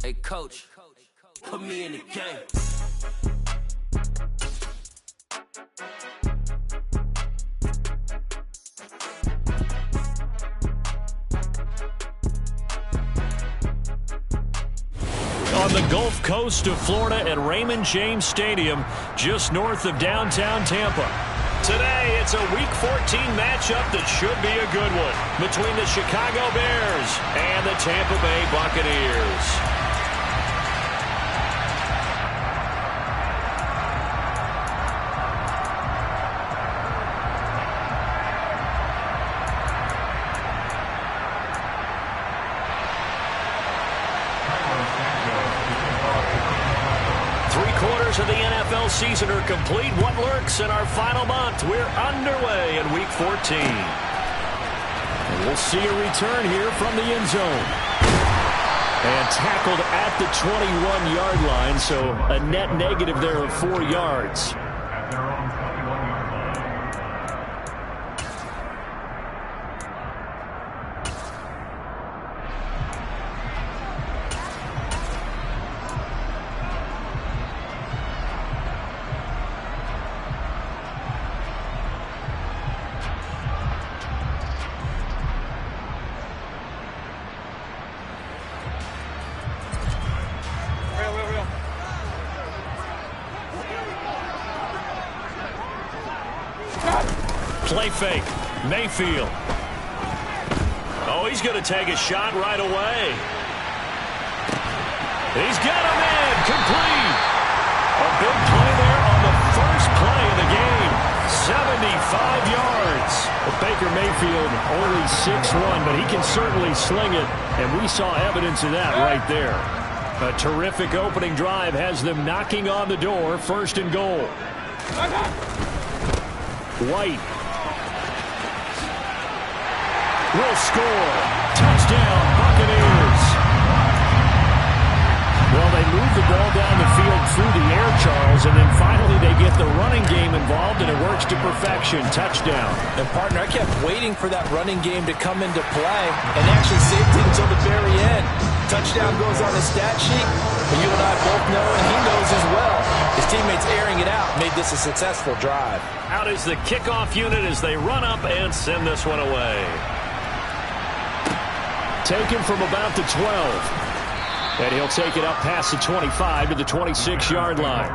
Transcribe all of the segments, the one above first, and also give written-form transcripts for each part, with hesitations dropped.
Hey, coach, put me in the game. On the Gulf Coast of Florida at Raymond James Stadium, just north of downtown Tampa. Today, it's a Week 14 matchup that should be a good one between the Chicago Bears and the Tampa Bay Buccaneers. 3/4 of the NFL season are complete. What lurks in our final month? We're underway in Week 14. And we'll see a return here from the end zone. And tackled at the 21-yard line, so a net negative there of 4 yards. Play fake. Mayfield. Oh, he's going to take a shot right away. He's got him in. Complete. A big play there on the first play of the game. 75 yards. Well, Baker Mayfield only 6'1", but he can certainly sling it, and we saw evidence of that right there. A terrific opening drive has them knocking on the door. First and goal. White. Will score. Touchdown, Buccaneers. Well, they move the ball down the field through the air, Charles, and then finally they get the running game involved, and it works to perfection. Touchdown. And, partner, I kept waiting for that running game to come into play and actually saved it until the very end. Touchdown goes on the stat sheet, but you and I both know, and he knows as well, his teammates airing it out made this a successful drive. Out is the kickoff unit as they run up and send this one away. Taken from about the 12. And he'll take it up past the 25 to the 26-yard line.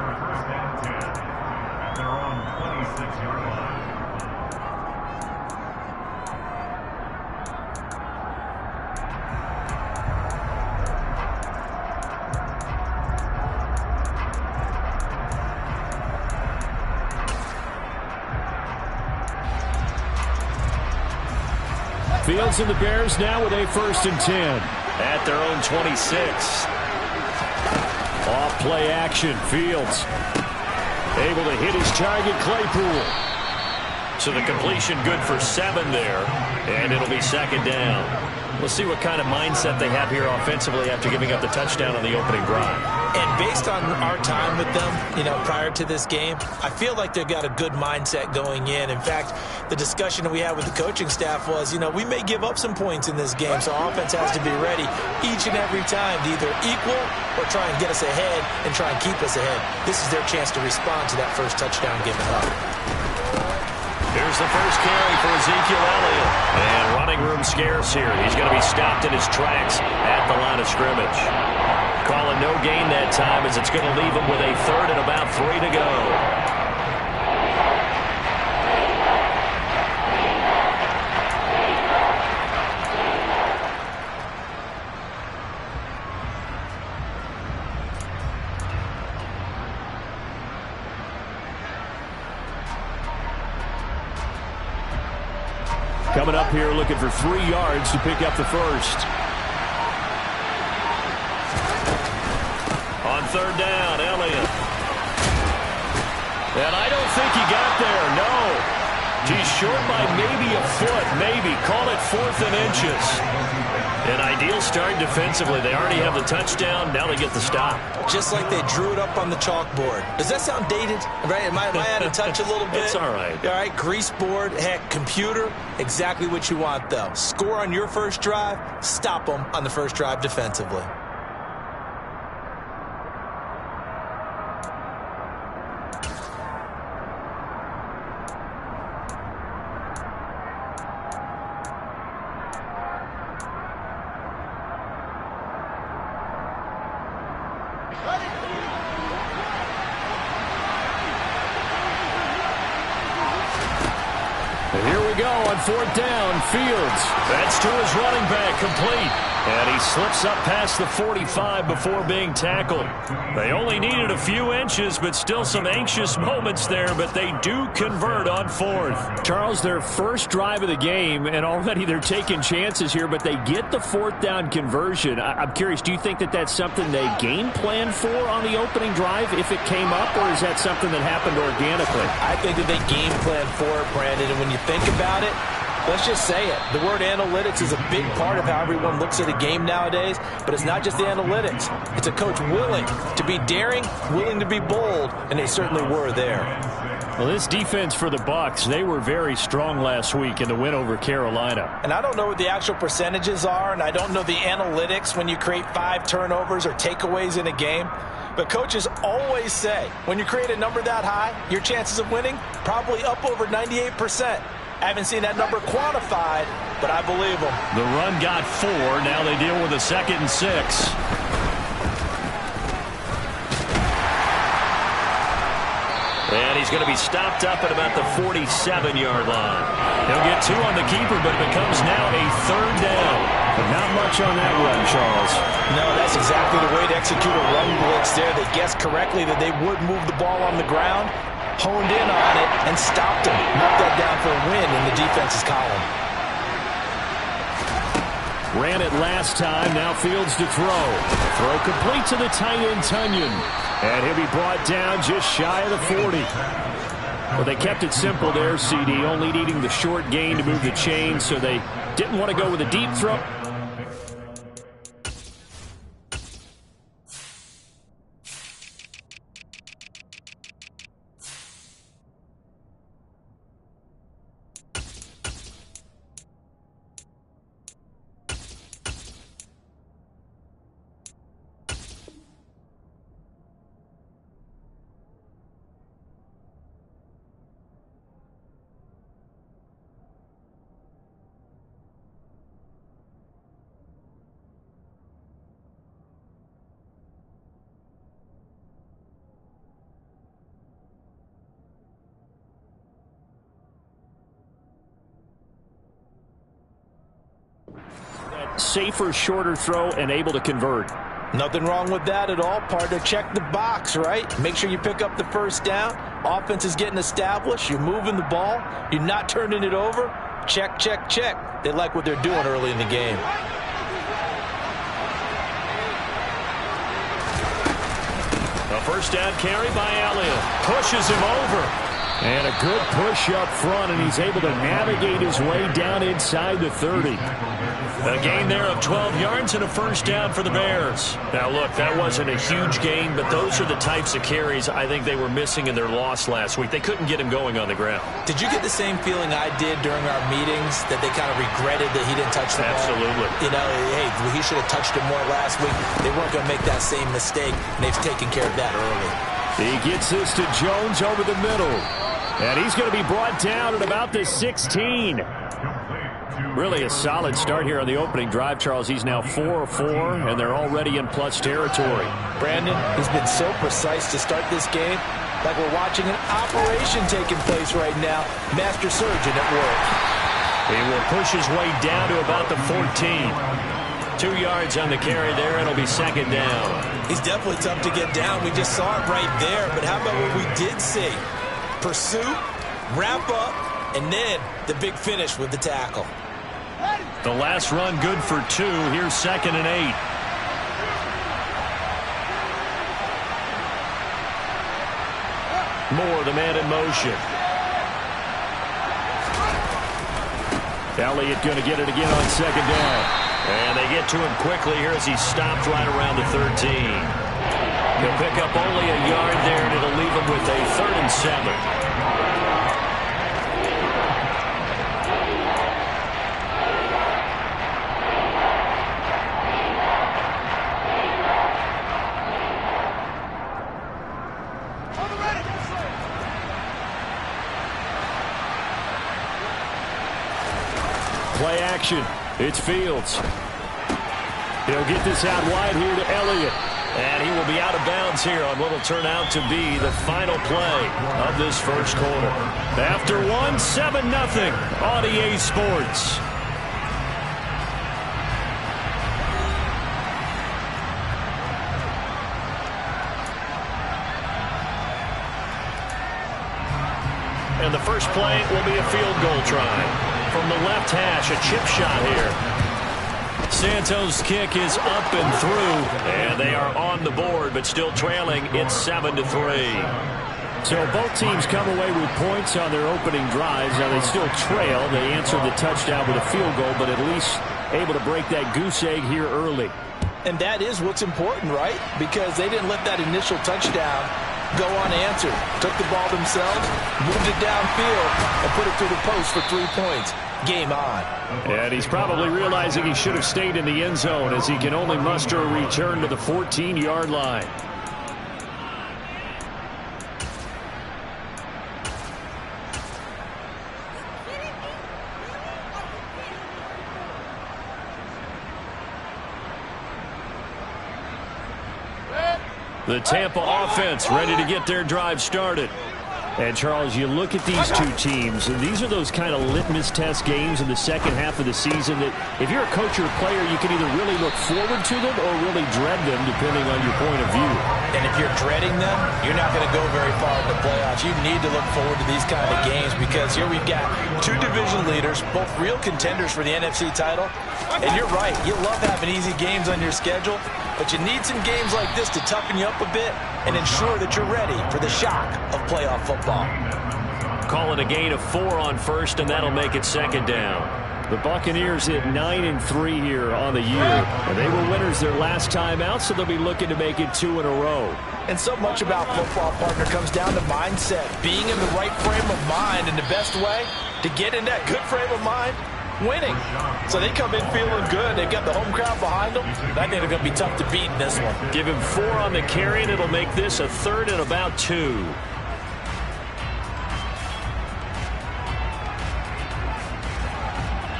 Fields and the Bears now with a 1st and 10 at their own 26. Off play action. Fields able to hit his target, Claypool. So the completion good for 7 there, and it'll be 2nd down. We'll see what kind of mindset they have here offensively after giving up the touchdown on the opening drive. And based on our time with them, prior to this game, I feel like they've got a good mindset going in. In fact, the discussion that we had with the coaching staff was, we may give up some points in this game, so our offense has to be ready each and every time to either equal or try and get us ahead and try and keep us ahead. This is their chance to respond to that first touchdown given up. Here's the first carry for Ezekiel Elliott. And running room scarce here. He's going to be stopped in his tracks at the line of scrimmage. Calling no gain that time as it's going to leave him with a 3rd and about 3 to go. Coming up here looking for 3 yards to pick up the first. On 3rd down, Elliott. And I don't think he got there, no. He's short by maybe a foot, maybe. Call it 4th and inches. An ideal start defensively. They already have the touchdown. Now they get the stop. Just like they drew it up on the chalkboard. Does that sound dated? Right? Am I out of touch a little bit? It's all right. All right, grease board, heck, computer, exactly what you want, though. Score on your first drive, stop them on the first drive defensively. fourth down. Fields. That's to his running back, complete. And he slips up past the 45 before being tackled. They only needed a few inches, but still some anxious moments there, but they do convert on fourth. Charles, their first drive of the game, and already they're taking chances here, but they get the fourth down conversion. I'm curious, do you think that that's something they game planned for on the opening drive if it came up, or is that something that happened organically? I think that they game planned for it, Brandon, and when you think about it, let's just say it. The word analytics is a big part of how everyone looks at a game nowadays, but it's not just the analytics. It's a coach willing to be daring, willing to be bold, and they certainly were there. Well, this defense for the Bucs, they were very strong last week in the win over Carolina. And I don't know what the actual percentages are, and I don't know the analytics when you create 5 turnovers or takeaways in a game. But coaches always say, when you create a number that high, your chances of winning probably up over 98%. I haven't seen that number quantified, but I believe them. The run got 4. Now they deal with a 2nd and 6. And he's going to be stopped up at about the 47-yard line. He'll get 2 on the keeper, but it becomes now a 3rd down. But not much on that run, Charles. No, that's exactly the way to execute a run blitz there. They guessed correctly that they would move the ball on the ground, honed in on it, and stopped him. Knocked that down for a win in the defense's column. Ran it last time. Now Fields to throw. Throw complete to the tight end, Tunyon. And he'll be brought down just shy of the 40. Well, they kept it simple there, CD, only needing the short gain to move the chain, so they didn't want to go with a deep throw. Safer, shorter throw and able to convert. Nothing wrong with that at all, partner. Check the box, right? Make sure you pick up the first down. Offense is getting established. You're moving the ball. You're not turning it over. Check, check, check. They like what they're doing early in the game. A first down carry by Elliott. Pushes him over. And a good push up front, and he's able to navigate his way down inside the 30. A gain there of 12 yards and a first down for the Bears. Now, look, that wasn't a huge gain, but those are the types of carries I think they were missing in their loss last week. They couldn't get him going on the ground. Did you get the same feeling I did during our meetings, that they kind of regretted that he didn't touch the ball? Absolutely. You know, hey, he should have touched it more last week. They weren't going to make that same mistake, and they've taken care of that early. He gets this to Jones over the middle. And he's going to be brought down at about the 16. Really a solid start here on the opening drive, Charles. He's now 4 of 4, and they're already in plus territory. Brandon, he's been so precise to start this game, like we're watching an operation taking place right now. Master surgeon at work. He will push his way down to about the 14. 2 yards on the carry there, and it'll be 2nd down. He's definitely tough to get down. We just saw it right there, but how about what we did see? Pursuit, wrap up, and then the big finish with the tackle. The last run good for 2. Here's 2nd and 8. Moore, the man in motion. Elliott going to get it again on 2nd down. And they get to him quickly here as he stopped right around the 13. He'll pick up only a yard there, and it'll leave him with a 3rd and 7. Play action. It's Fields. He'll get this out wide here to Elliott. And he will be out of bounds here on what will turn out to be the final play of this first quarter. After one, 7-0 on EA Sports. And the first play will be a field goal try. From the left hash, a chip shot here. Santos' kick is up and through, and they are on the board, but still trailing. It's 7-3. So both teams come away with points on their opening drives. Now they still trail. They answered the touchdown with a field goal, but at least able to break that goose egg here early. And that is what's important, right? Because they didn't let that initial touchdown go unanswered. Took the ball themselves, moved it downfield, and put it through the post for 3 points. Game on. And he's probably realizing he should have stayed in the end zone as he can only muster a return to the 14-yard line. The Tampa offense ready to get their drive started. And, Charles, you look at these two teams, and these are those kind of litmus test games in the second half of the season that if you're a coach or a player, you can either really look forward to them or really dread them, depending on your point of view. And if you're dreading them, you're not going to go very far in the playoffs. You need to look forward to these kind of games because here we've got two division leaders, both real contenders for the NFC title. And you're right, you love having easy games on your schedule, but you need some games like this to toughen you up a bit and ensure that you're ready for the shock of playoff football. Call it a gain of 4 on first, and that'll make it second down. The Buccaneers hit 9-3 here on the year. And they were winners their last time out, so they'll be looking to make it 2 in a row. And so much about football, partner, comes down to mindset. Being in the right frame of mind, and the best way to get in that good frame of mind, winning. So they come in feeling good. They've got the home crowd behind them. I think they're going to be tough to beat in this one. Give him 4 on the carry, and it'll make this a 3rd and about 2.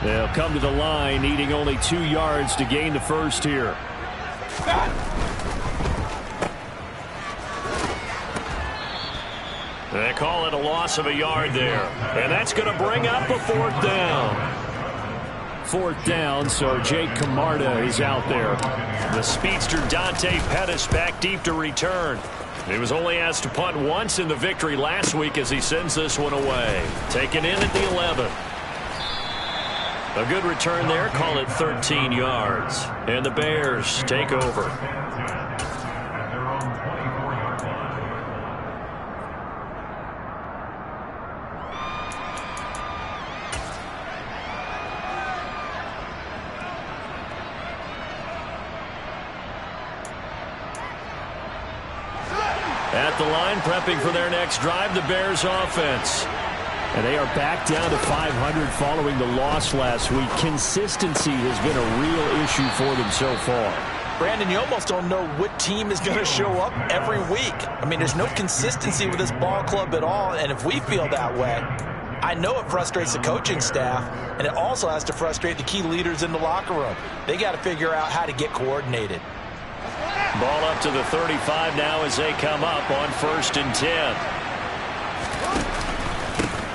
They'll come to the line, needing only 2 yards to gain the first here. They call it a loss of a yard there. And that's going to bring up a 4th down. 4th down, so Jake Camarda is out there. The speedster Dante Pettis back deep to return. He was only asked to punt once in the victory last week as he sends this one away. Taken in at the 11. A good return there. Call it 13 yards. And the Bears take over. At the line, prepping for their next drive, the Bears offense. And they are back down to 500 following the loss last week. Consistency has been a real issue for them so far. Brandon, you almost don't know what team is going to show up every week. I mean, there's no consistency with this ball club at all, and if we feel that way, I know it frustrates the coaching staff, and it also has to frustrate the key leaders in the locker room. They got to figure out how to get coordinated. Ball up to the 35 now as they come up on 1st and 10.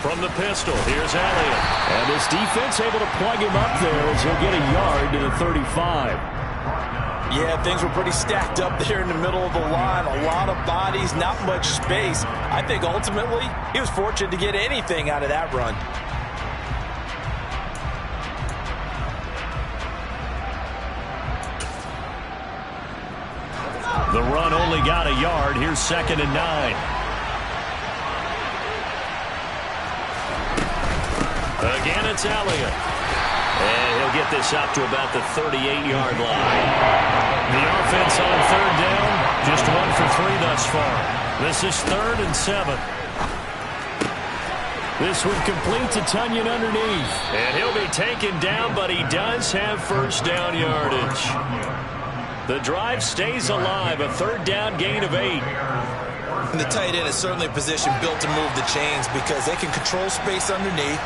From the pistol, here's Elliott. And this defense able to plug him up there as he'll get a yard to the 35. Yeah, things were pretty stacked up there in the middle of the line. A lot of bodies, not much space. I think ultimately he was fortunate to get anything out of that run. The run only got a yard. Here's 2nd and 9. Again, it's Elliott. And he'll get this up to about the 38-yard line. The offense on 3rd down, just 1 for 3 thus far. This is 3rd and 7. This one complete to Tunyon underneath. And he'll be taken down, but he does have 1st down yardage. The drive stays alive, a 3rd down gain of 8. And the tight end is certainly a position built to move the chains because they can control space underneath.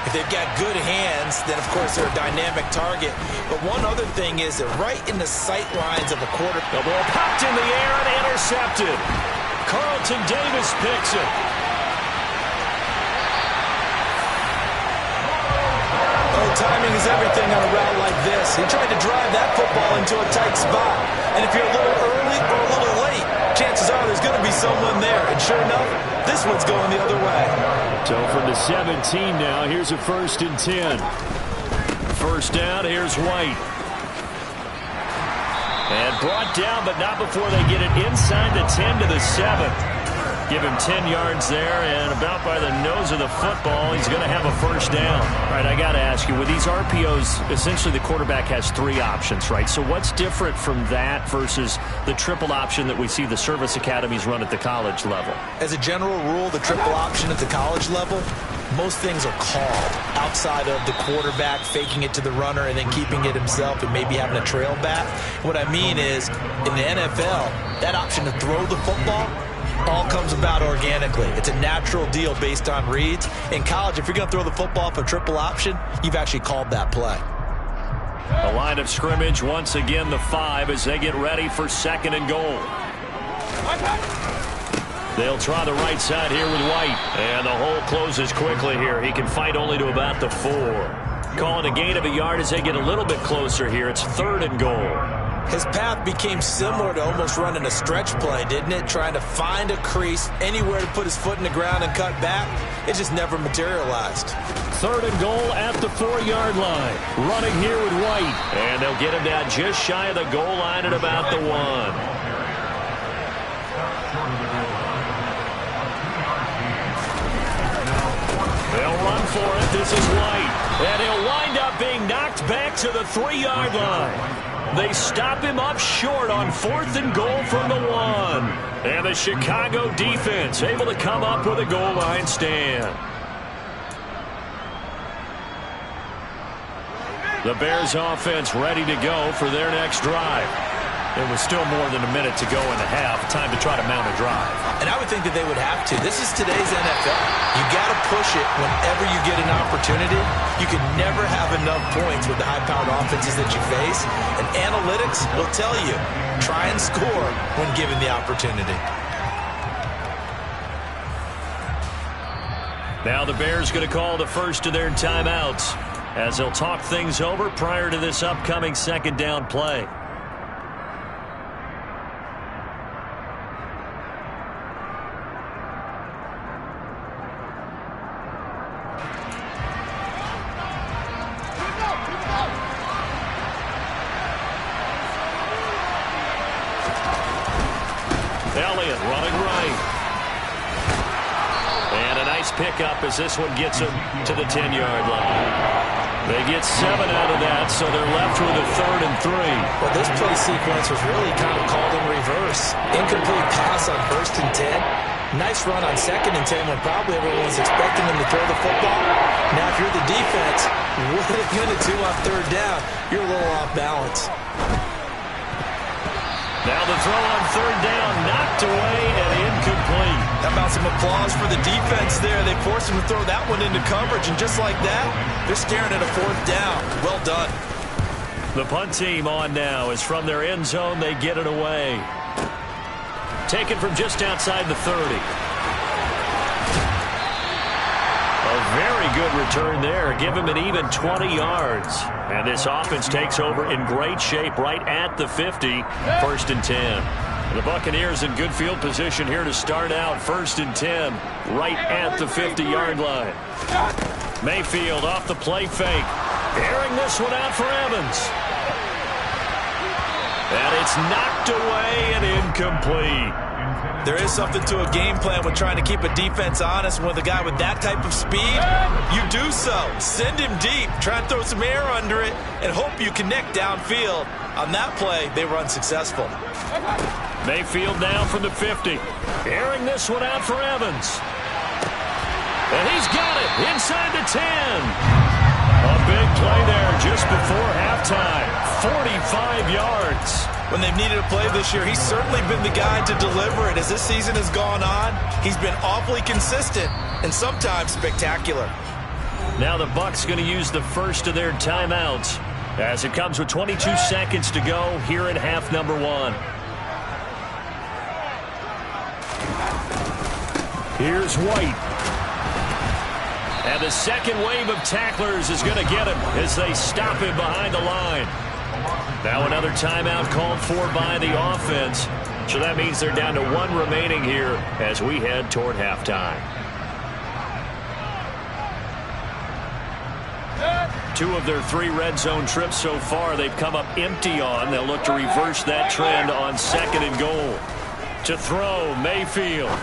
If they've got good hands, then, of course, they're a dynamic target. But one other thing is that right in the sight lines of a quarter. The ball popped in the air and intercepted. Carlton Davis picks it. Oh, timing is everything on a route like this. He tried to drive that football into a tight spot. And if you're a little early or a little late, chances are there's going to be someone there. And sure enough, this one's going the other way. So from the 17 now, here's a 1st and 10. First down, here's White. And brought down, but not before they get it inside the 10 to the 7. Give him 10 yards there, and about by the nose of the football, he's going to have a first down. All right, I got to ask you, with these RPOs, essentially the quarterback has 3 options, right? So what's different from that versus the triple option that we see the service academies run at the college level? As a general rule, the triple option at the college level, most things are called outside of the quarterback faking it to the runner and then keeping it himself and maybe having a trail back. What I mean is, in the NFL, that option to throw the football all comes about organically. It's a natural deal based on reads. In college, if you're going to throw the football for triple option, you've actually called that play. The line of scrimmage, once again, the 5 as they get ready for 2nd and goal. They'll try the right side here with White. And the hole closes quickly here. He can fight only to about the 4. Calling a gain of a yard as they get a little bit closer here. It's 3rd and goal. His path became similar to almost running a stretch play, didn't it? Trying to find a crease, anywhere to put his foot in the ground and cut back. It just never materialized. 3rd and goal at the 4-yard line. Running here with White. And they'll get him down just shy of the goal line at about the 1. They'll run for it. This is White. And he'll wind up being knocked back to the 3-yard line. They stop him up short on 4th and goal from the 1. And the Chicago defense able to come up with a goal line stand. The Bears offense ready to go for their next drive. There was still more than a minute to go in the half. Time to try to mount a drive. And I would think that they would have to. This is today's NFL. You got to push it whenever you get an opportunity. You can never have enough points with the high-powered offenses that you face. And analytics will tell you, try and score when given the opportunity. Now the Bears going to call the first of their timeouts as they'll talk things over prior to this upcoming 2nd down play. Elliott running right. And a nice pickup as this one gets him to the 10-yard line. They get 7 out of that, so they're left with a 3rd and 3. Well, this play sequence was really kind of called in reverse. Incomplete pass on 1st and 10. Nice run on 2nd and 10 when probably everyone's expecting them to throw the football. Now, if you're the defense, what are they going to do on 3rd down? You're a little off balance. Now the throw on 3rd down, knocked away and incomplete. How about some applause for the defense there? They forced him to throw that one into coverage, and just like that, they're staring at a 4th down. Well done. The punt team on now is from their end zone. They get it away. Taken from just outside the 30. A very good return there. Give him an even 20 yards. And this offense takes over in great shape right at the 50. 1st and 10. The Buccaneers in good field position here to start out. 1st and 10 right at the 50-yard line. Mayfield off the play fake. Airing this one out for Evans. And it's knocked away and incomplete. There is something to a game plan with trying to keep a defense honest. With a guy with that type of speed, you do so. Send him deep. Try and throw some air under it and hope you connect downfield. On that play, they were unsuccessful. Mayfield now from the 50. Airing this one out for Evans. And he's got it inside the 10. A big play there just before halftime. 45 yards. When they've needed a play this year, he's certainly been the guy to deliver it. As this season has gone on, he's been awfully consistent and sometimes spectacular. Now the Bucs going to use the first of their timeouts as it comes with 22 seconds to go here in half number 1. Here's White. And the second wave of tacklers is going to get him as they stop him behind the line. Now another timeout called for by the offense. So that means they're down to 1 remaining here as we head toward halftime. 2 of their 3 red zone trips so far they've come up empty on. They'll look to reverse that trend on 2nd and goal. To throw, Mayfield.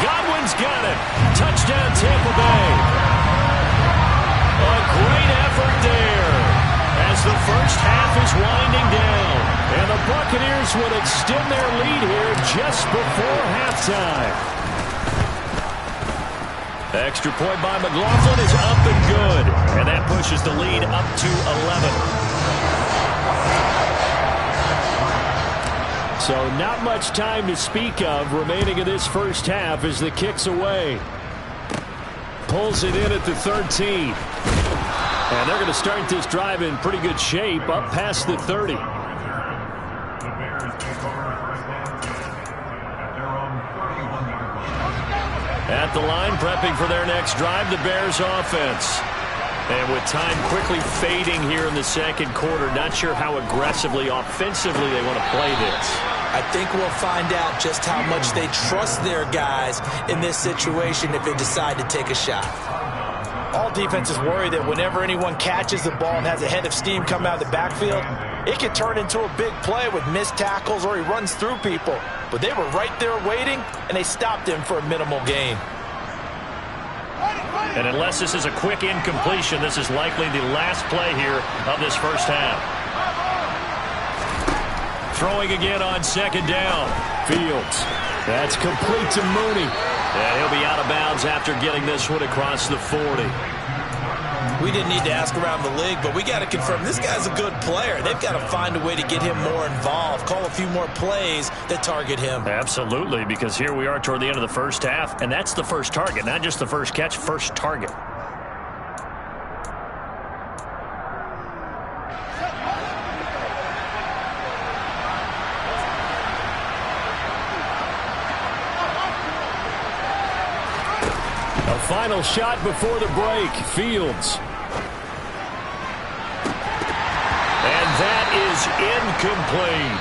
Godwin's got it. Touchdown, Tampa Bay. A great effort there as the first half is winding down. And the Buccaneers will extend their lead here just before halftime. Extra point by McLaughlin is up and good. And that pushes the lead up to 11. So not much time to speak of remaining in this first half as the kick's away. Pulls it in at the 13. And they're going to start this drive in pretty good shape up past the 30. At the line, prepping for their next drive, the Bears offense. And with time quickly fading here in the second quarter, not sure how aggressively, offensively they want to play this. I think we'll find out just how much they trust their guys in this situation if they decide to take a shot. All defenses worry that whenever anyone catches the ball and has a head of steam come out of the backfield, it can turn into a big play with missed tackles or he runs through people. But they were right there waiting, and they stopped him for a minimal gain. And unless this is a quick incompletion, this is likely the last play here of this first half. Throwing again on 2nd down. Fields. That's complete to Mooney. And he'll be out of bounds after getting this one across the 40. We didn't need to ask around the league, but we got to confirm this guy's a good player. They've got to find a way to get him more involved, call a few more plays that target him. Absolutely, because here we are toward the end of the first half, and that's the first target, not just the first catch, first target. A final shot before the break. Fields. That is incomplete.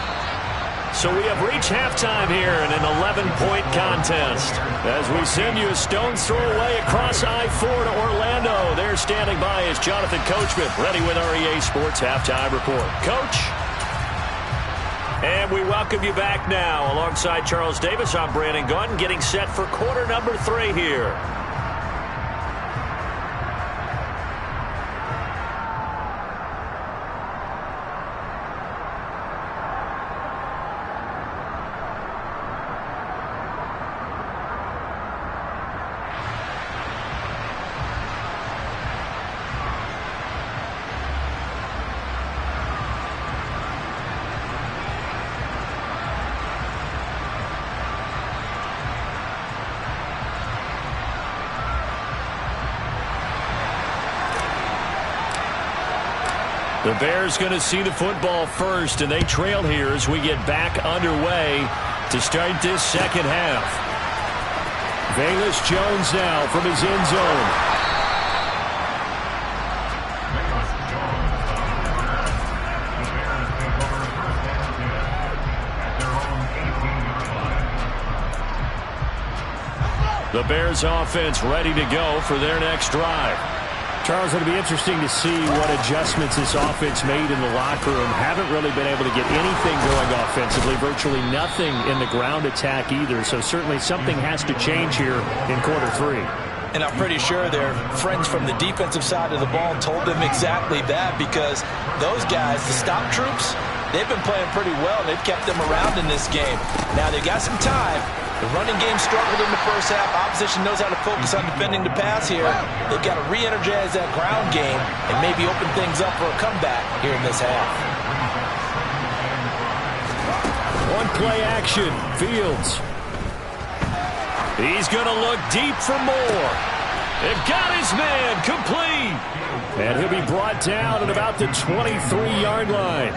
So we have reached halftime here in an 11-point contest. As we send you a stone's throw away across I-4 to Orlando. There standing by is Jonathan Coachman, ready with our EA Sports Halftime Report. Coach? And we welcome you back now. Alongside Charles Davis, I'm Brandon Gunn, getting set for quarter number 3 here. The Bears going to see the football first, and they trail here as we get back underway to start this second half. Velus Jones now from his end zone. The Bears offense ready to go for their next drive. Charles, it'll be interesting to see what adjustments this offense made in the locker room. Haven't really been able to get anything going offensively, virtually nothing in the ground attack either. So certainly something has to change here in quarter 3. And I'm pretty sure their friends from the defensive side of the ball told them exactly that, because those guys, the stop troops, they've been playing pretty well. They've kept them around in this game. Now they've got some time. The running game struggled in the first half. Opposition knows how to focus on defending the pass here. They've got to re-energize that ground game and maybe open things up for a comeback here in this half. One play action. Fields. He's going to look deep for more. It got his man complete. And he'll be brought down at about the 23-yard line.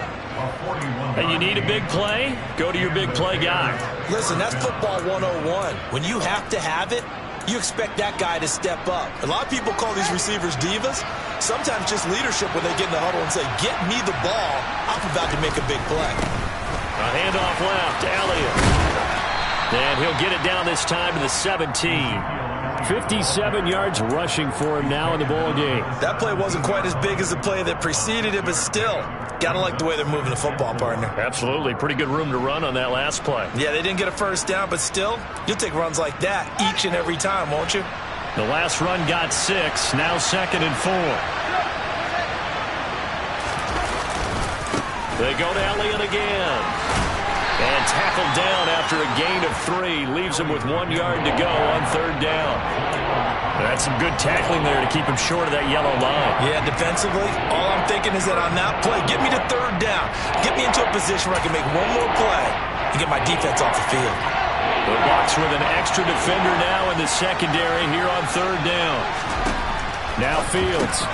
And you need a big play? Go to your big play guy. Listen, that's football 101. When you have to have it, you expect that guy to step up. A lot of people call these receivers divas. Sometimes just leadership when they get in the huddle and say, get me the ball. I'm about to make a big play. A handoff left to Elliott. And he'll get it down this time to the 17. 57 yards rushing for him now in the ball game. That play wasn't quite as big as the play that preceded it, but still, got to like the way they're moving the football, partner. Absolutely. Pretty good room to run on that last play. Yeah, they didn't get a first down, but still, you'll take runs like that each and every time, won't you? The last run got 6, now 2nd and 4. They go to Elliott again. And tackled down after a gain of 3. Leaves him with 1 yard to go on 3rd down. That's some good tackling there to keep him short of that yellow line. Yeah, defensively, all I'm thinking is that on that play, get me to 3rd down. Get me into a position where I can make one more play and get my defense off the field. The Bucs with an extra defender now in the secondary here on 3rd down. Now Fields.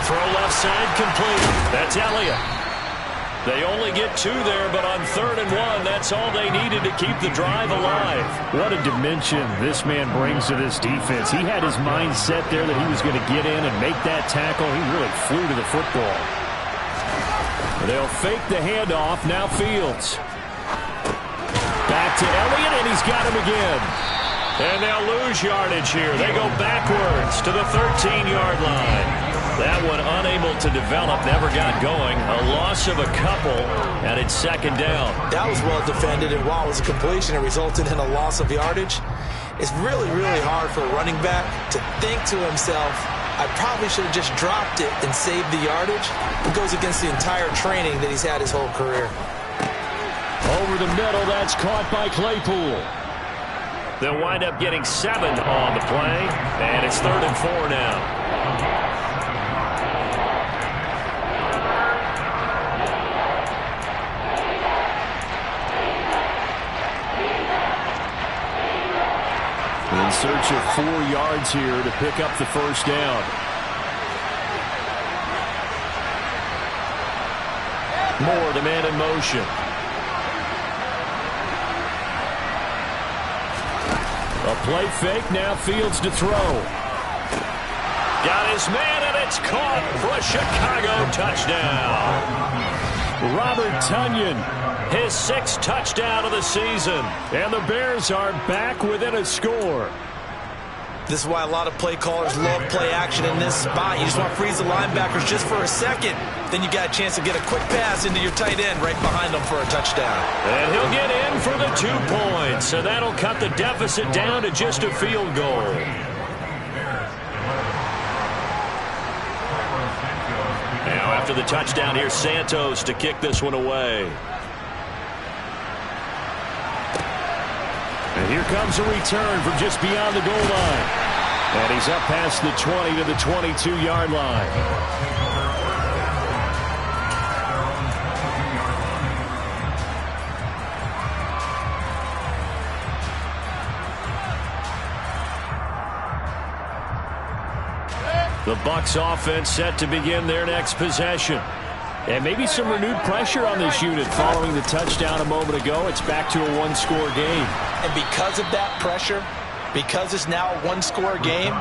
Throw left side complete. That's Elliott. They only get 2 there, but on 3rd and 1, that's all they needed to keep the drive alive. What a dimension this man brings to this defense. He had his mind set there that he was going to get in and make that tackle. He really flew to the football. They'll fake the handoff. Now Fields. Back to Elliott, and he's got him again. And they'll lose yardage here. They go backwards to the 13-yard line. That one unable to develop, never got going. A loss of a couple, and it's 2nd down. That was well defended, and while it was a completion, it resulted in a loss of yardage. It's really, really hard for a running back to think to himself, I probably should have just dropped it and saved the yardage. It goes against the entire training that he's had his whole career. Over the middle, that's caught by Claypool. They'll wind up getting 7 on the play, and it's 3rd and 4 now. In search of 4 yards here to pick up the 1st down. Moore, the man in motion. A play fake, now Fields to throw. Got his man, and it's caught for a Chicago touchdown. Robert Tonyan, his 6th touchdown of the season. And the Bears are back within a score. This is why a lot of play callers love play action in this spot. You just want to freeze the linebackers just for a second. Then you got a chance to get a quick pass into your tight end right behind them for a touchdown. And he'll get in for the 2 points. So that'll cut the deficit down to just a field goal. Now after the touchdown, here's Santos to kick this one away. And here comes a return from just beyond the goal line. And he's up past the 20 to the 22-yard line. The Bucs offense set to begin their next possession. And maybe some renewed pressure on this unit following the touchdown a moment ago. It's back to a one-score game. And because of that pressure, because it's now a one-score game,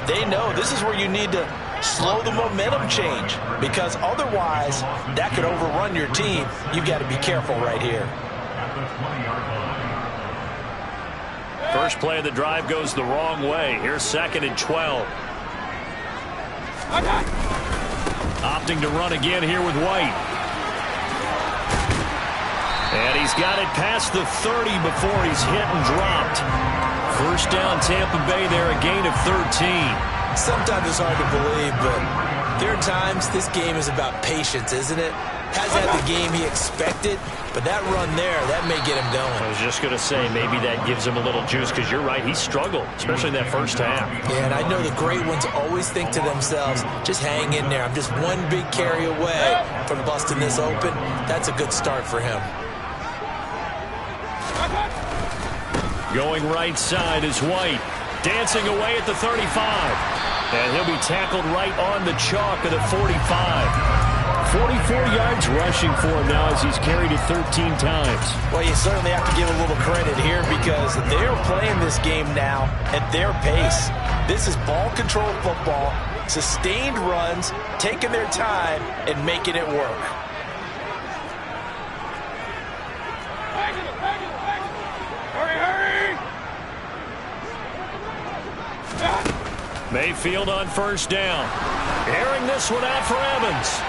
they know this is where you need to slow the momentum change. Because otherwise, that could overrun your team. You've got to be careful right here. First play of the drive goes the wrong way. Here's 2nd and 12. Opting to run again here with White. And he's got it past the 30 before he's hit and dropped. First down, Tampa Bay there, a gain of 13. Sometimes it's hard to believe, but there are times this game is about patience, isn't it? Hasn't had the game he expected, but that run there, that may get him going. I was just going to say, maybe that gives him a little juice, because you're right, he struggled, especially in that first half. Yeah, and I know the great ones always think to themselves, just hang in there. I'm just one big carry away from busting this open. That's a good start for him. Going right side is White. dancing away at the 35. And he'll be tackled right on the chalk at the 45. 44 yards rushing for him now as he's carried it 13 times. Well, you certainly have to give a little credit here because they're playing this game now at their pace. This is ball control football, sustained runs, taking their time, and making it work. Mayfield on first down. Airing this one out for Evans.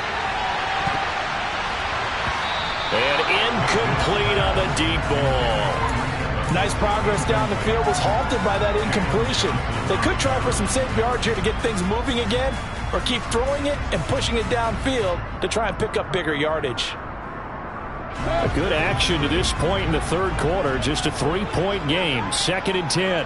And incomplete on the deep ball. Nice progress down the field was halted by that incompletion. They could try for some safe yards here to get things moving again, or keep throwing it and pushing it downfield to try and pick up bigger yardage. A good action to this point in the third quarter. Just a 3-point game. 2nd and 10.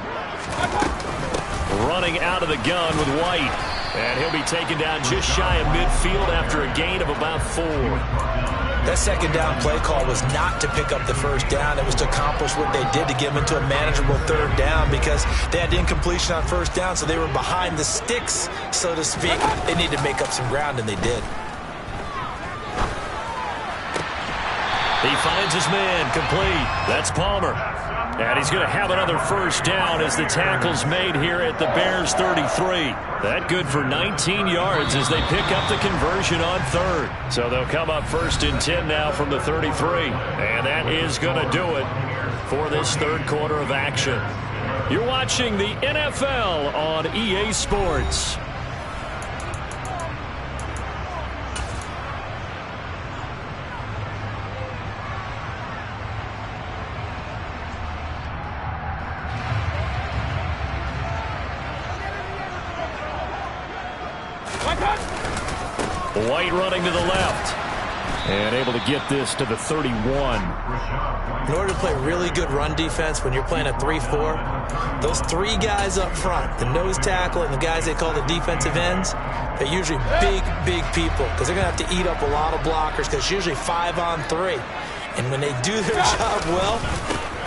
Running out of the gun with White. And he'll be taken down just shy of midfield after a gain of about 4. That second down play call was not to pick up the first down. It was to accomplish what they did to get them into a manageable third down because they had incompletion on first down, so they were behind the sticks, so to speak. They needed to make up some ground, and they did. He finds his man complete. That's Palmer. And he's going to have another first down as the tackle's made here at the Bears' 33. That good for 19 yards as they pick up the conversion on third. So they'll come up 1st and 10 now from the 33. And that is going to do it for this third quarter of action. You're watching the NFL on EA Sports. White running to the left. And able to get this to the 31. In order to play really good run defense when you're playing a 3-4, those 3 guys up front, the nose tackle and the guys they call the defensive ends, they're usually big people because they're going to have to eat up a lot of blockers because it's usually 5 on 3. And when they do their job well,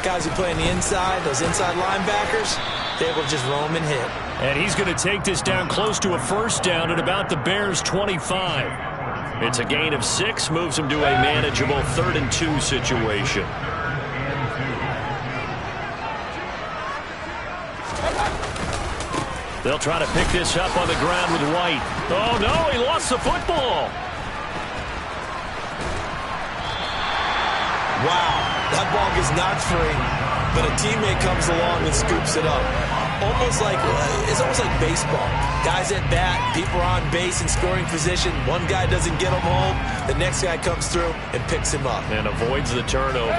guys who play on the inside, those inside linebackers, they're able to just roam and hit. And he's going to take this down close to a first down at about the Bears' 25. It's a gain of 6, moves him to a manageable 3rd and 2 situation. They'll try to pick this up on the ground with White. Oh, no, he lost the football. Wow, that ball gets knocked free, but a teammate comes along and scoops it up. It's almost like baseball. Guys at bat, people are on base in scoring position. One guy doesn't get him home. The next guy comes through and picks him up. And avoids the turnover.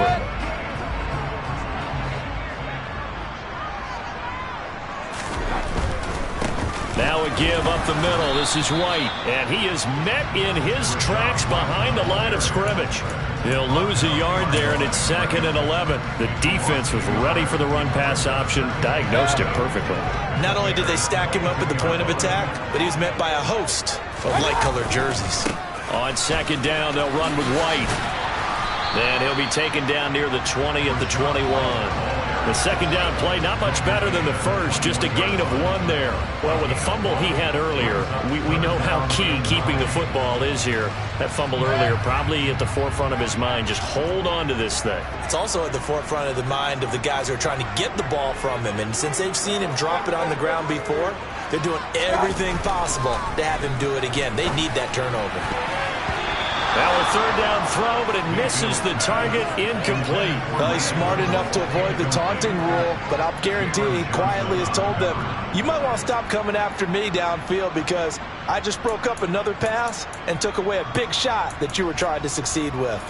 Now a give up the middle. This is White. And he is met in his tracks behind the line of scrimmage. He'll lose a yard there, and it's 2nd and 11. The defense was ready for the run-pass option, diagnosed it perfectly. Not only did they stack him up at the point of attack, but he was met by a host of light-colored jerseys. On 2nd down, they'll run with White. Then he'll be taken down near the 20 at the 21. The 2nd down play, not much better than the first, just a gain of 1 there. Well, with the fumble he had earlier, we know how key keeping the football is here. That fumble earlier probably at the forefront of his mind. Just hold on to this thing. It's also at the forefront of the mind of the guys who are trying to get the ball from him. And since they've seen him drop it on the ground before, they're doing everything possible to have him do it again. They need that turnover. Now a 3rd down throw, but it misses the target, incomplete. Well, he's smart enough to avoid the taunting rule, but I'll guarantee he quietly has told them, you might want to stop coming after me downfield because I just broke up another pass and took away a big shot that you were trying to succeed with.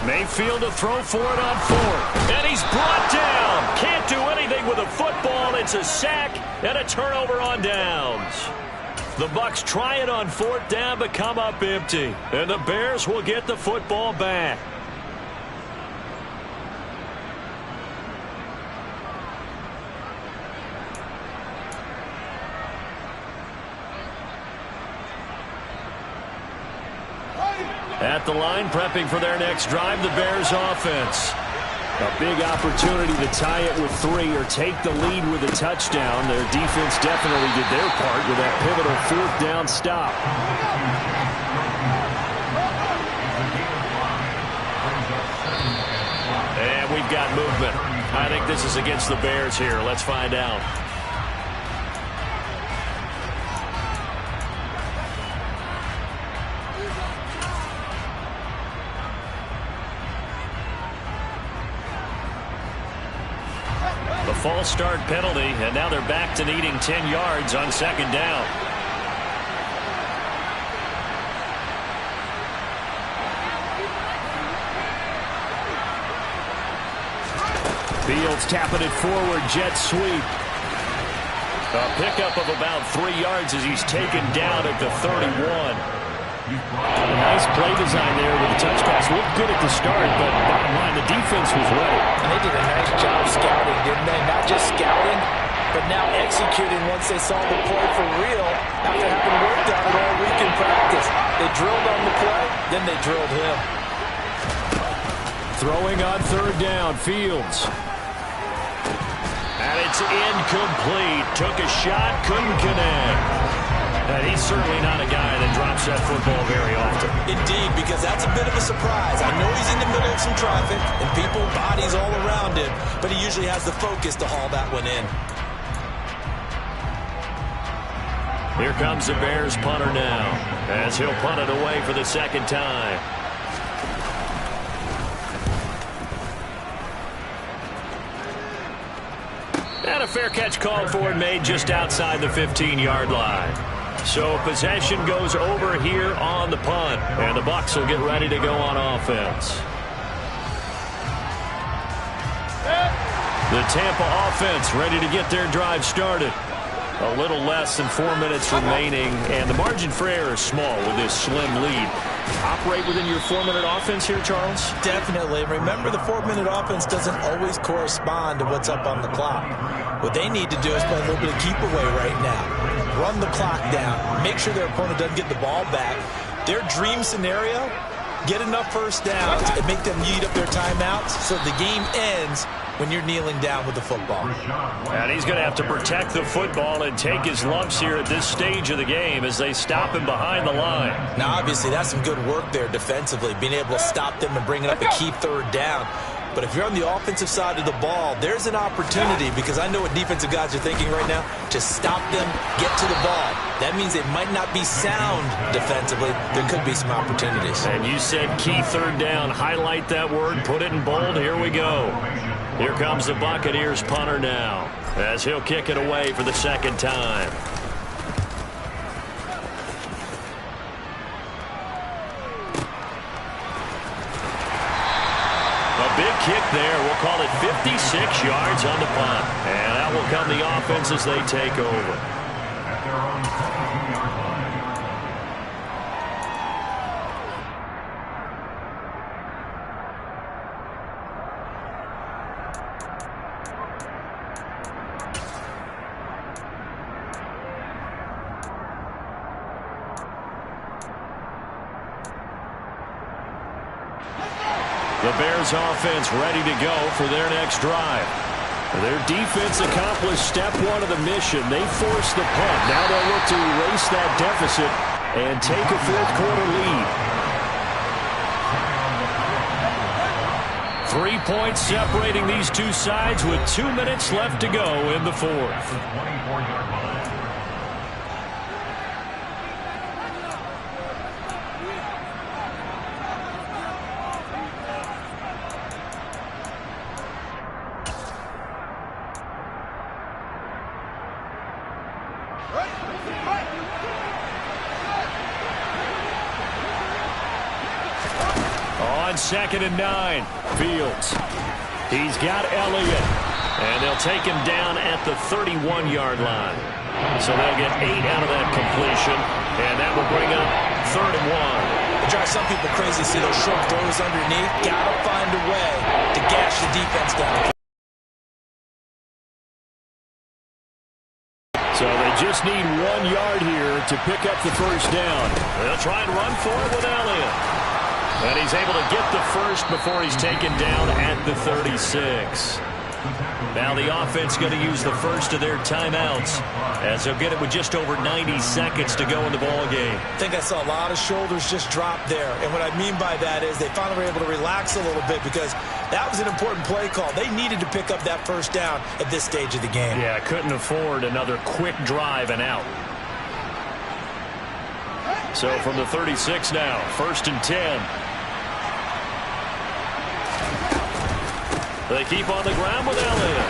Mayfield to throw for it on 4th. And he's brought down. Can't do anything with a football. It's a sack and a turnover on downs. The Bucs try it on 4th down but come up empty. And the Bears will get the football back. At the line, prepping for their next drive, the Bears offense. A big opportunity to tie it with 3 or take the lead with a touchdown. Their defense definitely did their part with that pivotal 4th down stop. And we've got movement. I think this is against the Bears here. Let's find out. The false start penalty, and now they're back to needing 10 yards on 2nd down. Fields tapping it forward, jet sweep. A pickup of about 3 yards as he's taken down at the 31. A nice play design there with the touch pass. Looked good at the start, but bottom line, the defense was ready. And they did a nice job scouting, didn't they? Not just scouting, but now executing once they saw the play for real after having worked on it all week in practice. They drilled on the play, then they drilled him. Throwing on 3rd down, Fields. And it's incomplete. Took a shot, couldn't connect. And he's certainly not a guy that drops that football very often. Indeed, because that's a bit of a surprise. I know he's in the middle of some traffic and people, bodies all around him, but he usually has the focus to haul that one in. Here comes the Bears punter now, as he'll punt it away for the 2nd time. And a fair catch called for and made just outside the 15-yard line. So possession goes over here on the punt, and the Bucs will get ready to go on offense. The Tampa offense ready to get their drive started. A little less than 4 minutes remaining, and the margin for error is small with this slim lead. Operate within your 4-minute offense here, Charles? Definitely. Remember, the 4-minute offense doesn't always correspond to what's up on the clock. What they need to do is play a little bit of keep away right now. Run the clock down. Make sure their opponent doesn't get the ball back. Their dream scenario, get enough 1st downs and make them eat up their timeouts so the game ends when you're kneeling down with the football. And he's going to have to protect the football and take his lumps here at this stage of the game as they stop him behind the line. Now, obviously, that's some good work there defensively, being able to stop them and bring it up a key 3rd down. But if you're on the offensive side of the ball, there's an opportunity, because I know what defensive guys are thinking right now, to stop them, get to the ball. That means they might not be sound defensively. There could be some opportunities. And you said key 3rd down. Highlight that word, put it in bold. Here we go. Here comes the Buccaneers punter now, as he'll kick it away for the 2nd time. A big kick there. We'll call it 56 yards on the punt. And that will come the offense as they take over. The Bears offense ready to go for their next drive. Their defense accomplished step 1 of the mission. They forced the punt. Now they'll look to erase that deficit and take a 4th quarter lead. 3 points separating these two sides with 2 minutes left to go in the 4th. On 2nd and 9, Fields. He's got Elliott, and they'll take him down at the 31-yard line. So they'll get 8 out of that completion, and that will bring up 3rd and 1. It drives some people crazy to see those short throws underneath. Gotta find a way to gash the defense down. So they just need 1 yard here to pick up the 1st down. They'll try and run for it with Elliott. And he's able to get the first before he's taken down at the 36. Now the offense going to use the first of their timeouts as they'll get it with just over 90 seconds to go in the ball game. I think I saw a lot of shoulders just drop there. And what I mean by that is they finally were able to relax a little bit because that was an important play call. They needed to pick up that first down at this stage of the game. Yeah, couldn't afford another quick drive and out. So from the 36 now, 1st and 10. They keep on the ground with Elliott.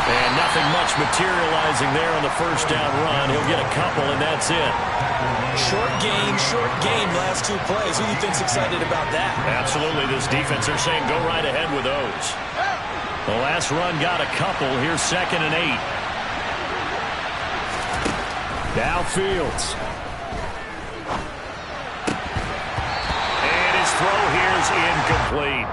And nothing much materializing there on the first down run. He'll get a couple, and that's it. Short game, last 2 plays. Who do you think's excited about that? Absolutely. This defense, they're saying go right ahead with those. The last run got a couple. Here's 2nd and 8. Now Fields. And his throw here is incomplete.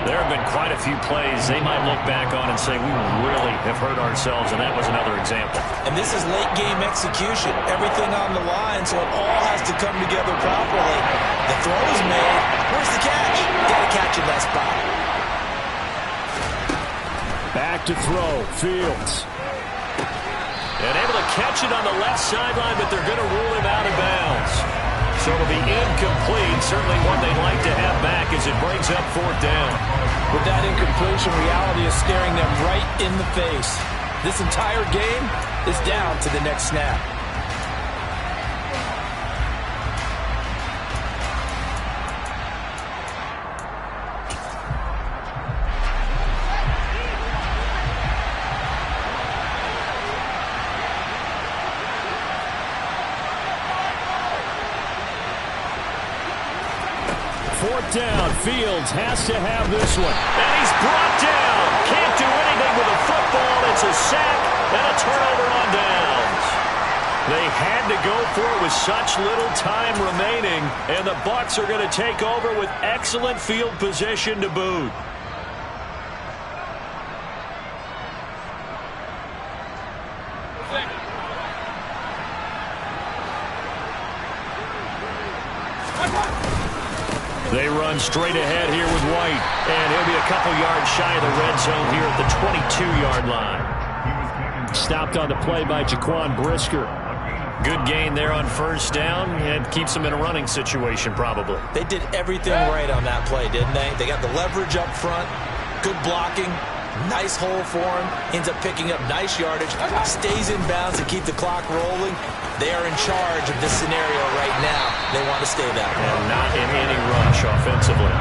There have been quite a few plays they might look back on and say, we really have hurt ourselves, and that was another example. And this is late-game execution. Everything on the line, so it all has to come together properly. The throw is made. Where's the catch? Got to catch in that spot. Back to throw. Fields. And able to catch it on the left sideline, but they're going to rule him out of bounds. So it'll be incomplete. Certainly one they'd like to have back as it brings up 4th down. With that incompletion, reality is staring them right in the face. This entire game is down to the next snap. Down. Fields has to have this one. And he's brought down. Can't do anything with a football. It's a sack and a turnover on downs. They had to go for it with such little time remaining, and the Bucs are going to take over with excellent field position to boot. They run straight ahead here with White, and he'll be a couple yards shy of the red zone here at the 22-yard line. Stopped on the play by Jaquan Brisker. Good gain there on 1st down, and keeps them in a running situation probably. They did everything right on that play, didn't they? They got the leverage up front, good blocking, nice hole for him, ends up picking up nice yardage, stays in bounds to keep the clock rolling. They are in charge of this scenario right now. They want to stay that way. And not in any rush offensively.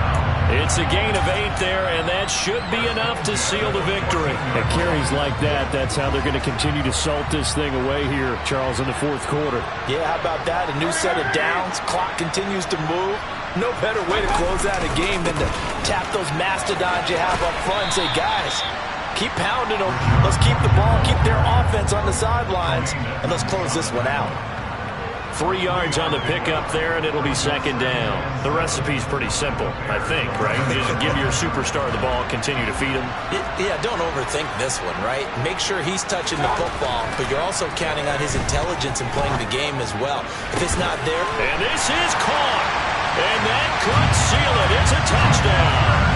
It's a gain of 8 there, and that should be enough to seal the victory. And carries like that, that's how they're going to continue to salt this thing away here, Charles, in the 4th quarter. Yeah, how about that? A new set of downs. Clock continues to move. No better way to close out a game than to tap those mastodons you have up front and say, guys, keep pounding them. Let's keep the ball, keep their offense on the sidelines, and let's close this one out. 3 yards on the pickup there, and it'll be 2nd down. The recipe's pretty simple, I think, right? Just give your superstar the ball, continue to feed him. Yeah, don't overthink this one, right? Make sure he's touching the football, but you're also counting on his intelligence in playing the game as well. If it's not there... And this is caught, and that could seal it. It's a touchdown.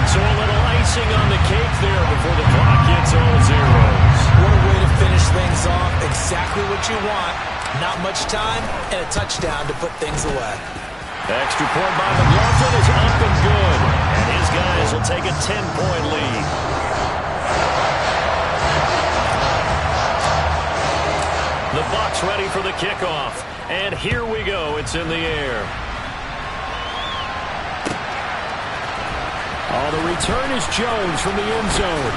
So a little icing on the cake there before the clock hits all zeros. What a way to finish things off. Exactly what you want. Not much time and a touchdown to put things away. Extra point by McLaughlin is up and good. And his guys will take a 10-point lead. The Bucs ready for the kickoff. And here we go. It's in the air. Oh, the return is Jones from the end zone.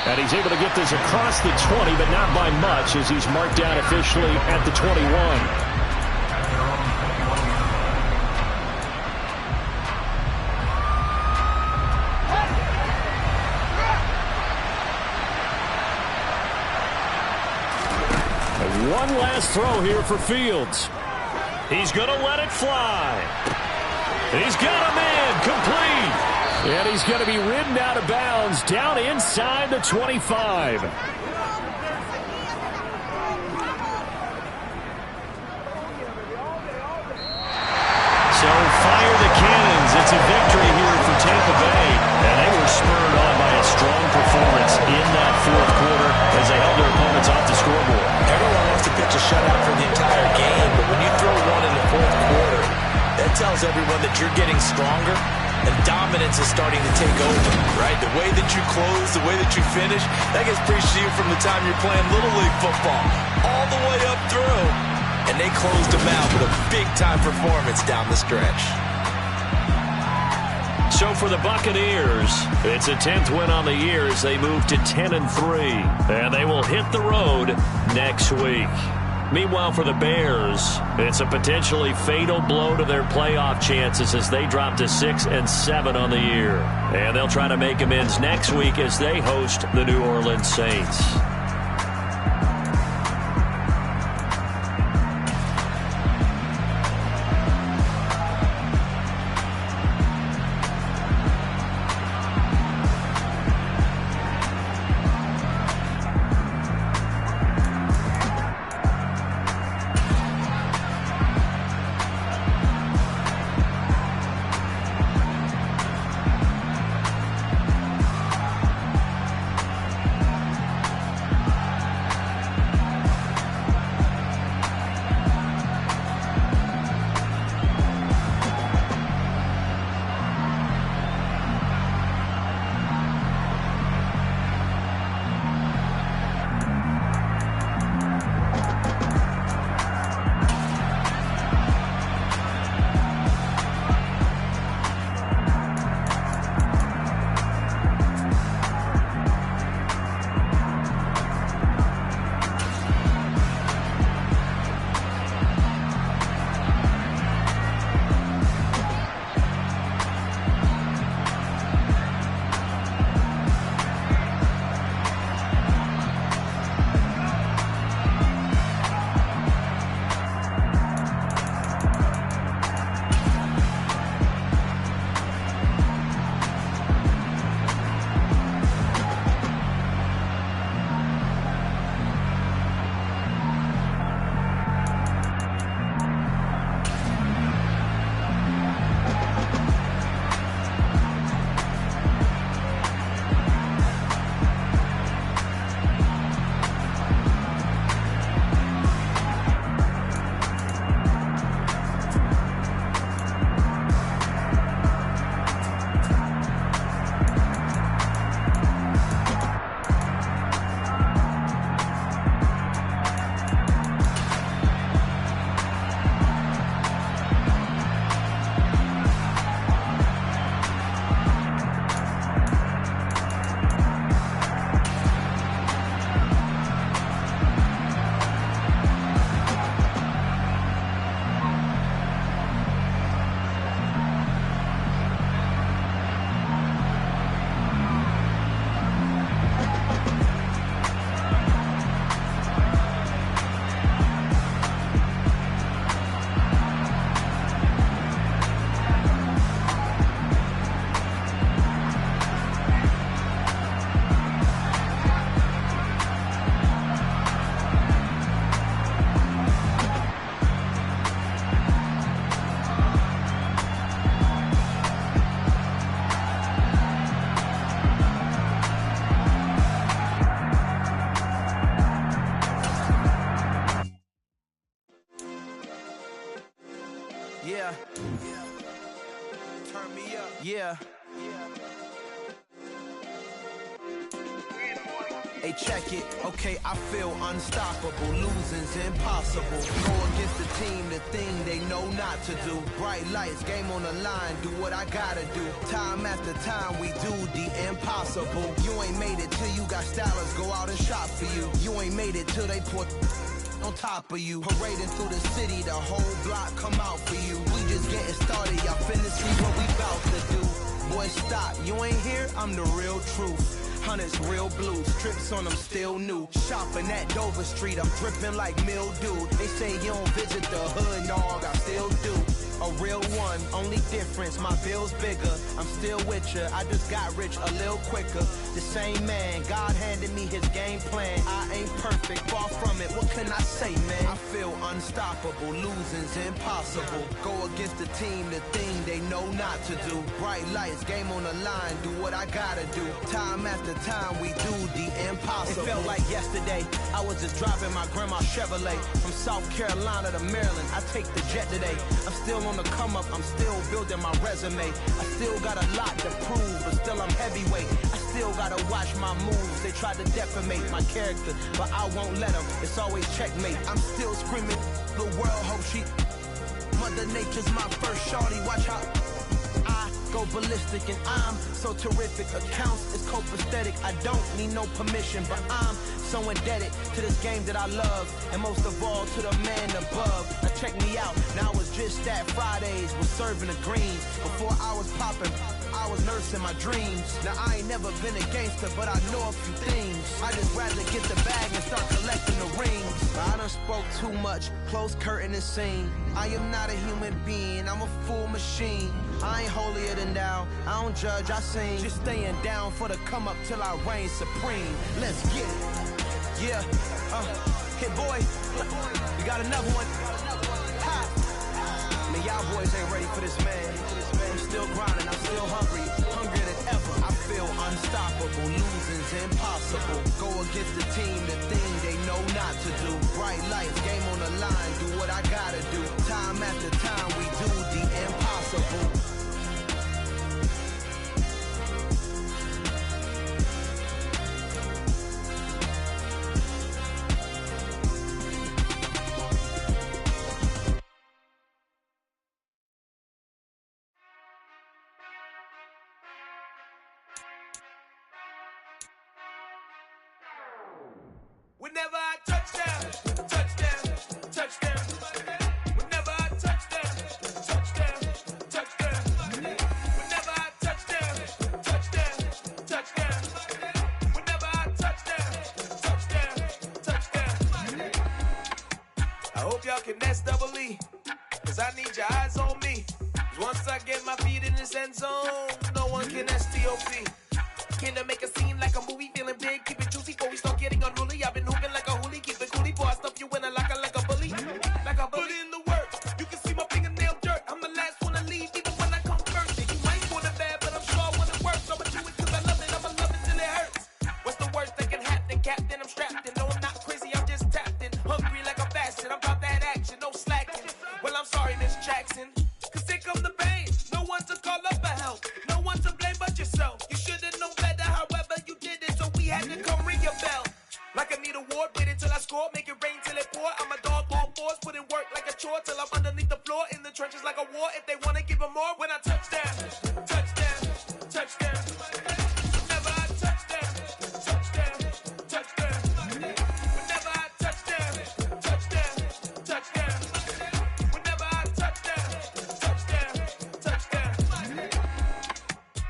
And he's able to get this across the 20, but not by much as he's marked down officially at the 21. And one last throw here for Fields. He's going to let it fly. He's got a man complete. And he's going to be ridden out of bounds down inside the 25. So fire the cannons. It's you're getting stronger and dominance is starting to take over, right? The way that you close, the way that you finish, that gets preached to you from the time you're playing Little League football all the way up through. And they closed them out with a big-time performance down the stretch. So for the Buccaneers, it's a 10th win on the year as they move to 10-3. And they will hit the road next week. Meanwhile, for the Bears, it's a potentially fatal blow to their playoff chances as they drop to 6-7 on the year. And they'll try to make amends next week as they host the New Orleans Saints. Yeah. Turn me up. Yeah. Hey, check it. Okay, I feel unstoppable. Losing's impossible. Go against the team, the thing they know not to do. Bright lights, game on the line, do what I gotta do. Time after time, we do the impossible. You ain't made it till you got stylers go out and shop for you. You ain't made it till they put on top of you. Parading through the city, the whole block come out for you. We just getting started, y'all finna see what we bout to do. Boy, stop, you ain't here, I'm the real truth. Hunters, real blues, strips on them still new. Shopping at Dover Street, I'm dripping like mildew. They say you don't visit the hood, dog, I still do. A real one, only difference, my bill's bigger. I'm still with ya, I just got rich a little quicker. The same man, God handed me his game plan. I ain't perfect, far from it, what can I say, man? I feel unstoppable, losing's impossible. Go against the team, the thing they know not to do. Bright lights, game on the line, do what I gotta do. Time after time, we do the impossible. It felt like yesterday, I was just driving my grandma's Chevrolet. From South Carolina to Maryland, I take the jet today. I'm still on the come up, I'm still building my resume. I still got a lot to prove, but still I'm heavyweight. I still gotta watch my moves. They try to defamate my character, but I won't let them. It's always checkmate. I'm still screaming, the world hope she. Mother Nature's my first shorty. Watch how I go ballistic, and I'm so terrific. Accounts is copacetic. I don't need no permission, but I'm so indebted to this game that I love, and most of all to the man above. Now check me out, now it's just that Fridays was serving the greens. Before I was popping, I was nursing my dreams. Now I ain't never been a gangster, but I know a few things. I just rather get the bag and start collecting the rings. I done spoke too much, close curtain and scene. I am not a human being, I'm a full machine. I ain't holier than thou, I don't judge, I sing. Just staying down for the come up till I reign supreme. Let's get it. Yeah, hit boy, you got another one. Ha! Man, y'all boys ain't ready for this, man. I'm still grinding, I'm still hungry, hungrier than ever. I feel unstoppable, losing's impossible. Go against the team, the thing they know not to do. Bright lights, game on the line, do what I gotta do. Time after time, we do the impossible. Whenever I touchdown, touchdown, touchdown. Whenever I touchdown, touchdown, touchdown. Whenever I touchdown, touchdown, touchdown. Whenever I touchdown, touchdown, touchdown. I hope y'all can nest double E, cause I need your eyes on me. Cause once I get my feet in this end zone, no one can STOP. Can to make a scene like a movie, feeling big, keep it juicy before we start getting unruly. I've been hooping like a hoolie, keep it coolie, boy, I stuff you in a locker like a bully. Like a bully. Put in the work, you can see my fingernail dirt. I'm the last one to leave, even when I come first. Yeah, you might want it bad, but I'm sure I want it worse. I'ma do it cause I love it, I'ma love it till it hurts. What's the worst that can happen, Captain? I'm strapped in, no I'm not crazy, I'm just tapped in. Hungry like I'm fasting, I'm about that action, no slacking. Well, I'm sorry, Miss Jackson, cause here come the pain. No one to call up for help, no one to blame but yourself. You should've known better, however you did it, so we had to come ring your bell. Like I need a award, wait until I score, make it rain till it pour. I'm a dog on force, put in work like a chore till I'm underneath the floor, in the trenches like a war. If they wanna give them more, when I touchdown, touchdown, touchdown. Whenever I touchdown, touchdown, touchdown. Whenever I touchdown, touchdown, touchdown. Whenever I touchdown, touchdown, touchdown.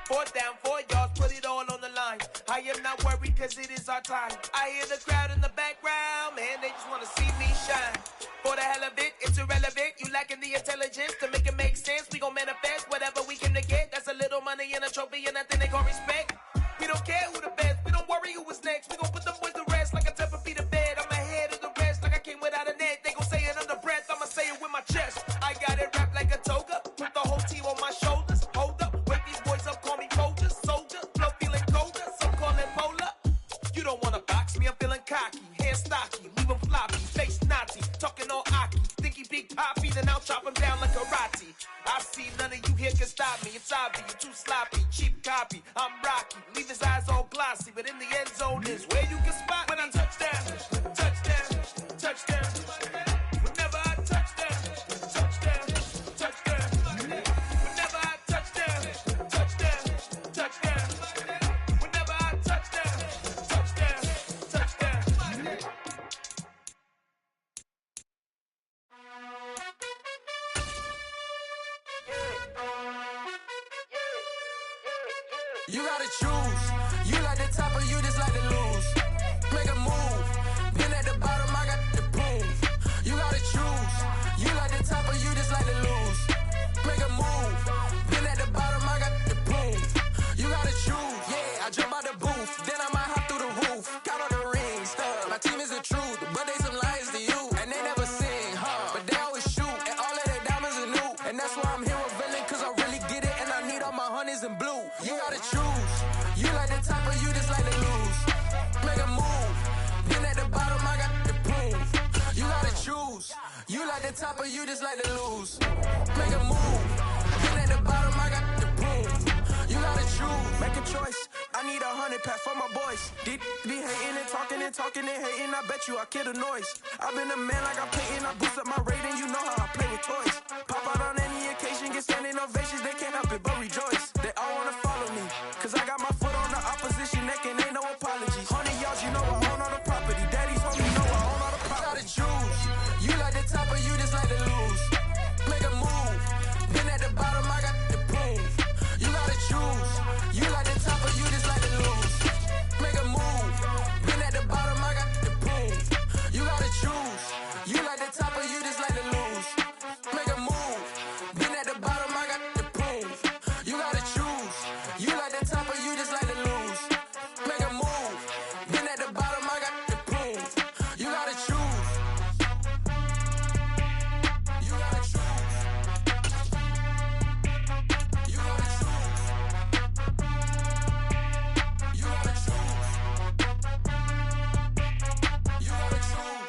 Fourth down, 4 yards, put it all on the line. I am not worried cause it is our time. I hear the crowd in the background, man, they just wanna see me shine. For the hell of it, it's irrelevant. You lacking the intelligence to make it make sense. We gon' manifest whatever we came to get. That's a little money and a trophy and nothing they call respect. We don't care who the best, we don't worry who was next. We gon' put them boys to rest like a 10 feet of bed. I'm ahead of the rest like I came without a net. They gon' say it under breath, I'ma say it with my chest. I got it wrapped like a toga, put the whole team on my shoulders. Hold up, wake these boys up, call me Folger, soldier. Flow feeling colder, some call it polar. You don't wanna box me, I'm feeling cocky. Hair stocky, leave him floppy, face naughty. Talking all aki, think he big poppy, then I'll chop him down like karate. I see none of you here can stop me. It's obvious, you too sloppy, cheap copy. I'm Rocky, leave his eyes all glossy, but in the end zone is where you can spot when I touchdown, touchdown, touchdown. Whenever I touchdown, touchdown, touchdown. Whenever I touchdown, touchdown, touchdown. Whenever I touchdown, touchdown, touchdown. You gotta choose. You like the top or you just like to lose. Make a move. Been at the bottom, I got the proof. You gotta choose. You like the top or you just like to lose. Make a move. Been at the bottom, I got the proof. You gotta choose. Yeah, I jump out the booth, then I might hop through the roof. Count on the rings, stuff. My team is the truth, but they some liars to you. And they never sing, but they always shoot. And all of their diamonds are new. And that's why I'm here villain, cause I really get it. And I need all my honeys in blue. You gotta choose. You like the top or you just like to lose. Make a move. Been at the bottom, I got the proof. You gotta choose. You like the top or you just like to lose. Make a move. need 100 pack for my boys. Deep be hating and talking and talking and hating. I bet you I kill the noise. I've been a man like I'm Peyton. I boost up my rating. You know how I play with toys. Pop out on any occasion, get standing ovations. They can't help it but rejoice. They all wanna follow me, cause I got my foot on the opposition neck and ain't no apologies. 100 yards, you know I own all the property. Daddy's home, you know I own all the property. Gotta choose. You like the top or you just like to lose. Make a move. Been at the bottom, I got the proof. You gotta choose. You like the top or you just like to lose. Make a move. Been at the bottom, I got the proof. You gotta choose. You like the top or you just like to lose. Make a move. Been at the bottom, I got the proof. You gotta choose. You like the top or you just like to lose. Make a move. Been at the bottom, I got the proof. You gotta choose. You gotta choose. You gotta choose. You gotta choose. You gotta choose.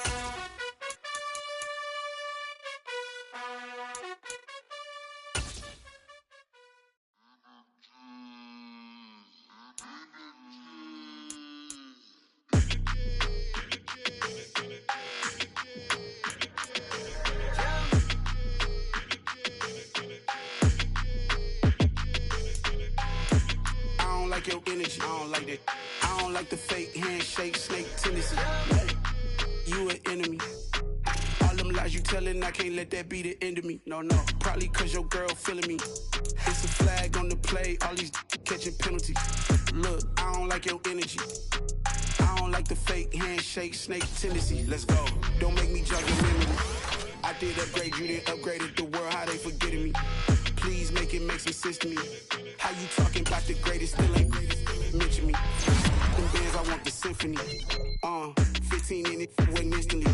I don't like your energy. I don't like that. I don't like the fake handshake, snake tendency. You an enemy. All them lies you telling, I can't let that be the end of me. No, probably cause your girl feeling me. It's a flag on the play, all these catching penalties. Look, I don't like your energy. I don't like the fake handshake, snake tendency. Let's go. Don't make me jog your memory. I did upgrade, you didn't upgrade it. The world, how they forgetting me. Please make it make some sense to me. How you talking about the greatest, still ain't mention me. Them bands, I want the symphony. 15 in it, wasn't instantly.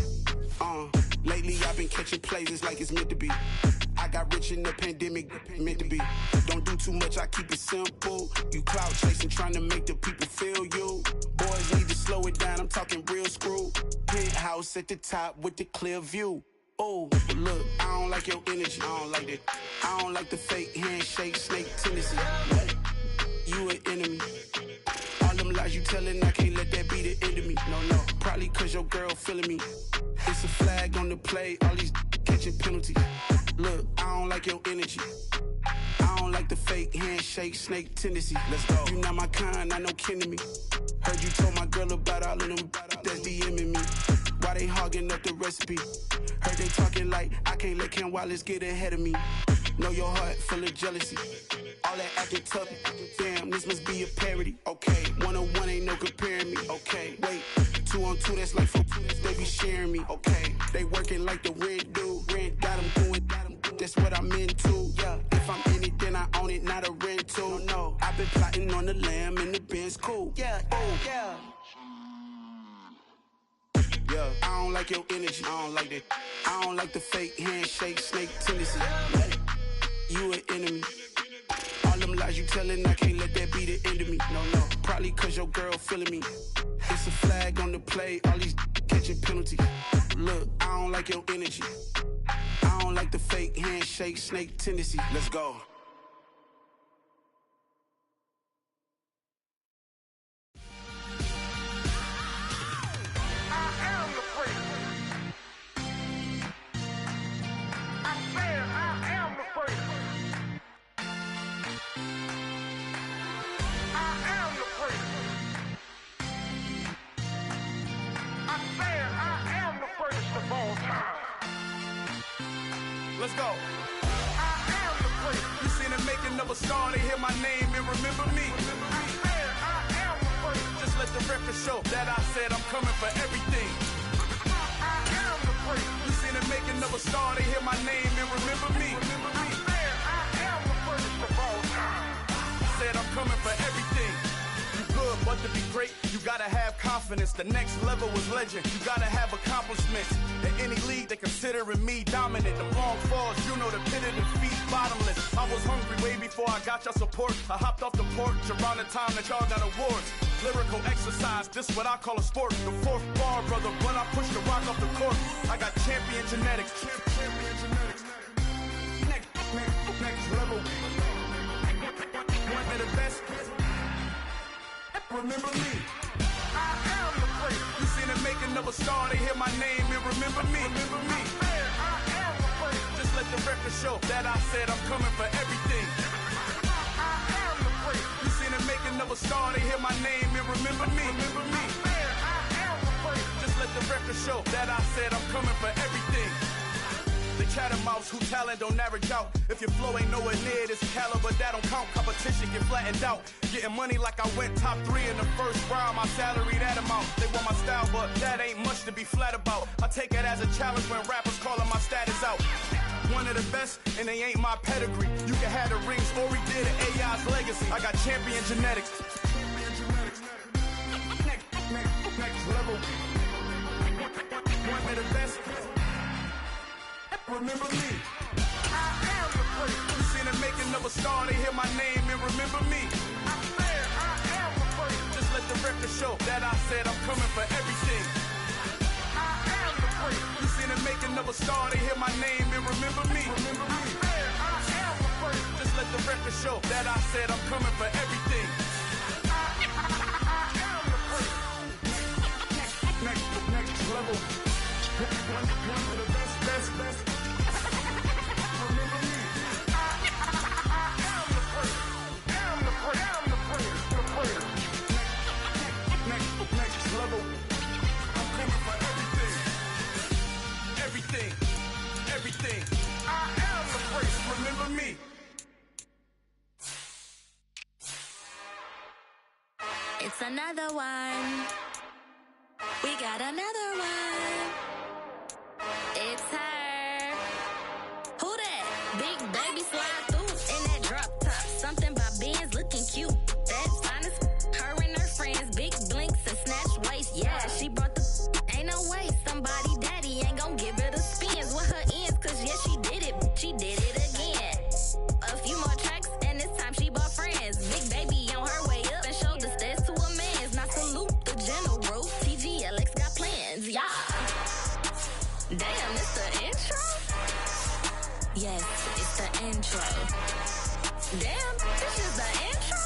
Lately I've been catching plays, it's like it's meant to be. I got rich in the pandemic, meant to be. Don't do too much, I keep it simple. You clout chasing, trying to make the people feel you. Boys need to slow it down, I'm talking real screw. Penthouse at the top with the clear view. Oh, look, I don't like your energy. I don't like that. I don't like the fake handshake, snake tendency. You an enemy. All them lies you telling, I can't let that be the end of me. No, probably cause your girl feeling me. It's a flag on the play, all these catching penalties. Look, I don't like your energy. I don't like the fake handshake, snake tendency. Let's go. You not my kind, I know kin to me. Heard you told my girl about all of them that's DMing me. Why they hogging up the recipe? Heard they talking like I can't let Ken Wallace get ahead of me. Know your heart full of jealousy. All that acting tough. Damn, this must be a parody. Okay, 1-on-1 ain't no comparing me. Okay, wait, 2-on-2 that's like 4-2. They be sharing me. Okay, they working like the rent do. Rent got them doing. That's what I'm into. Yeah, if I'm in it, then I own it, not a rental. No, I've been plotting on the lamb and the Benz cool. Yeah, oh yeah. Yeah, I don't like your energy. I don't like that. I don't like the fake handshake, snake tendency. You an enemy. All them lies you telling, I can't let that be the end of me. No, probably cause your girl feeling me. It's a flag on the play, all these catching penalties. Look, I don't like your energy. I don't like the fake handshake, snake tendency. Let's go. Let's go. I am the great. You seen the making of a star, they hear my name and remember me. I am the great. Just let the record show that I said I'm coming for everything. I am the great. You seen the making of a star, they hear my name and remember me. I am the greatest of all time. Said I'm coming for everything. You good, but to be great, you gotta have confidence. The next level was legend. You gotta have accomplishments. In any league, they considering me dominant. The long falls, you know the pit of defeat, bottomless. I was hungry way before I got your support. I hopped off the porch around the time that y'all got awards. Lyrical exercise, this what I call a sport. The fourth bar, brother, when I push the rock off the court. I got champion genetics. Next level. One of the best. Remember me. I am the place. You seen the making of a star, they hear my name and remember me. Remember me. I am the place. Just let the record show that I said I'm coming for everything. I am the place. You seen the making of a star, they hear my name and remember me. Remember me. I am the place. Just let the record show that I said I'm coming for everything. The chattermouths who talent don't average out. If your flow ain't nowhere near this caliber, that don't count. Competition get flattened out. Getting money like I went top 3 in the first round. My salary that amount. They want my style, but that ain't much to be flat about. I take it as a challenge when rappers calling my status out. One of the best, and they ain't my pedigree. You can have the rings, or we did it, AI's legacy. I got champion genetics. Next level. One of the best. Remember me. I am the place. You seen the making of a star, they hear my name and remember me. I said I am the place. Just let the record show that I said I'm coming for everything. I am the place. You seen the making of a star, they hear my name and remember me. Remember me. I said I am the place. Just let the record show that I said I'm coming for everything. I am the place. Next level. One of the best. Everything. I am the place. Remember me. It's another one. We got another one. It's her. Who that? Big baby slide through in that drop top. Something by Benz looking cute. That's honest. Her and her friends, big blinks and snatch waist. Yeah, she brought the. Ain't no way somebody daddy ain't gon' give her the spins with her ends. Cause yeah, she did it. She did it again. A few more tracks and this time she bought friends. Big baby on her way up and showed the stairs to a man's. Now salute the general. TGLX got plans. Yeah. Damn, it's the intro? Yes, it's the intro. Damn, this is the intro?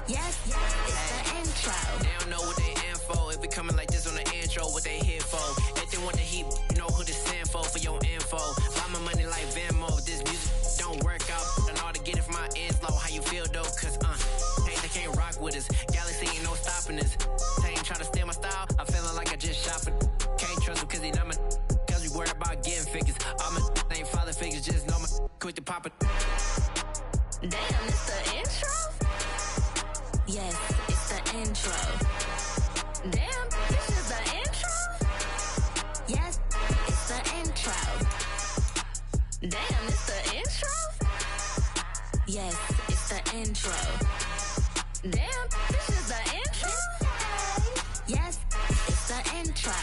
Yes, it's the intro. They don't know what they in for. If we coming like this on the intro, what they here for? If they want the heat, you know who to send for your info. Buy my money like Venmo. This music don't work out. And all to get it from my ends low. How you feel though? Cause hey, they can't rock with us. Galaxy ain't no stopping us. They ain't trying to steal my style. I'm feeling like I just shopping. Can't trust him cause he not my. Cause we worried about getting figures. All my ain't father figures. Just know my quick to pop it. Damn, it's the intro? Yes, it's the intro. Damn, this is the intro? Yes, it's the intro. Damn, it's the intro? Yes, it's the intro. Damn, this is the intro? Yes, it's the intro.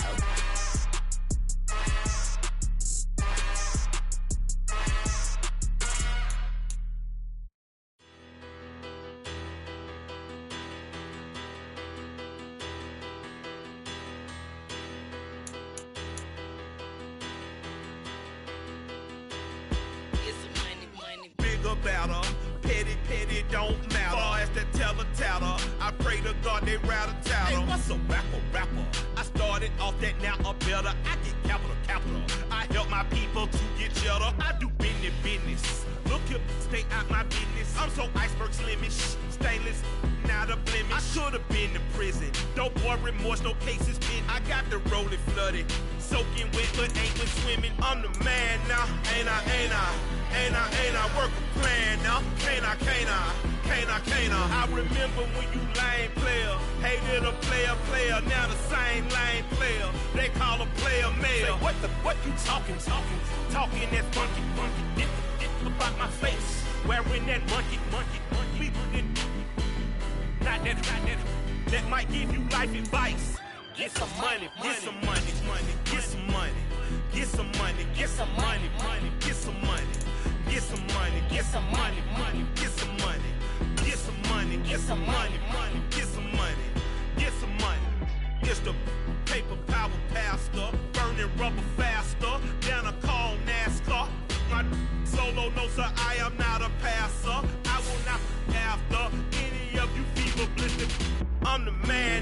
Better, petty, don't matter. Far as that teller, I pray to God they rattle tattle. Hey, what's a rapper? I started off that, now I'm better. I get capital. I help my people to get cheddar. I do business. Look here, stay out my business. I'm so iceberg slimish, stainless, not a blemish. I should've been in prison. No boy remorse, no cases been. I got the rolling flooded, soaking wet, but ain't been swimming. I'm the man now, ain't I? Work a plan now, can't I? I remember when you lame player, hated a player, now the same lame player. They call a player mayor. Say, what you talking that funky. Get about my face, wearing that monkey. We not that might give you life advice. Get some money. It's the paper power pastor, burning rubber faster than a call NASCAR. My solo, no sir, I am not a passer. I will not after any of you fever blistered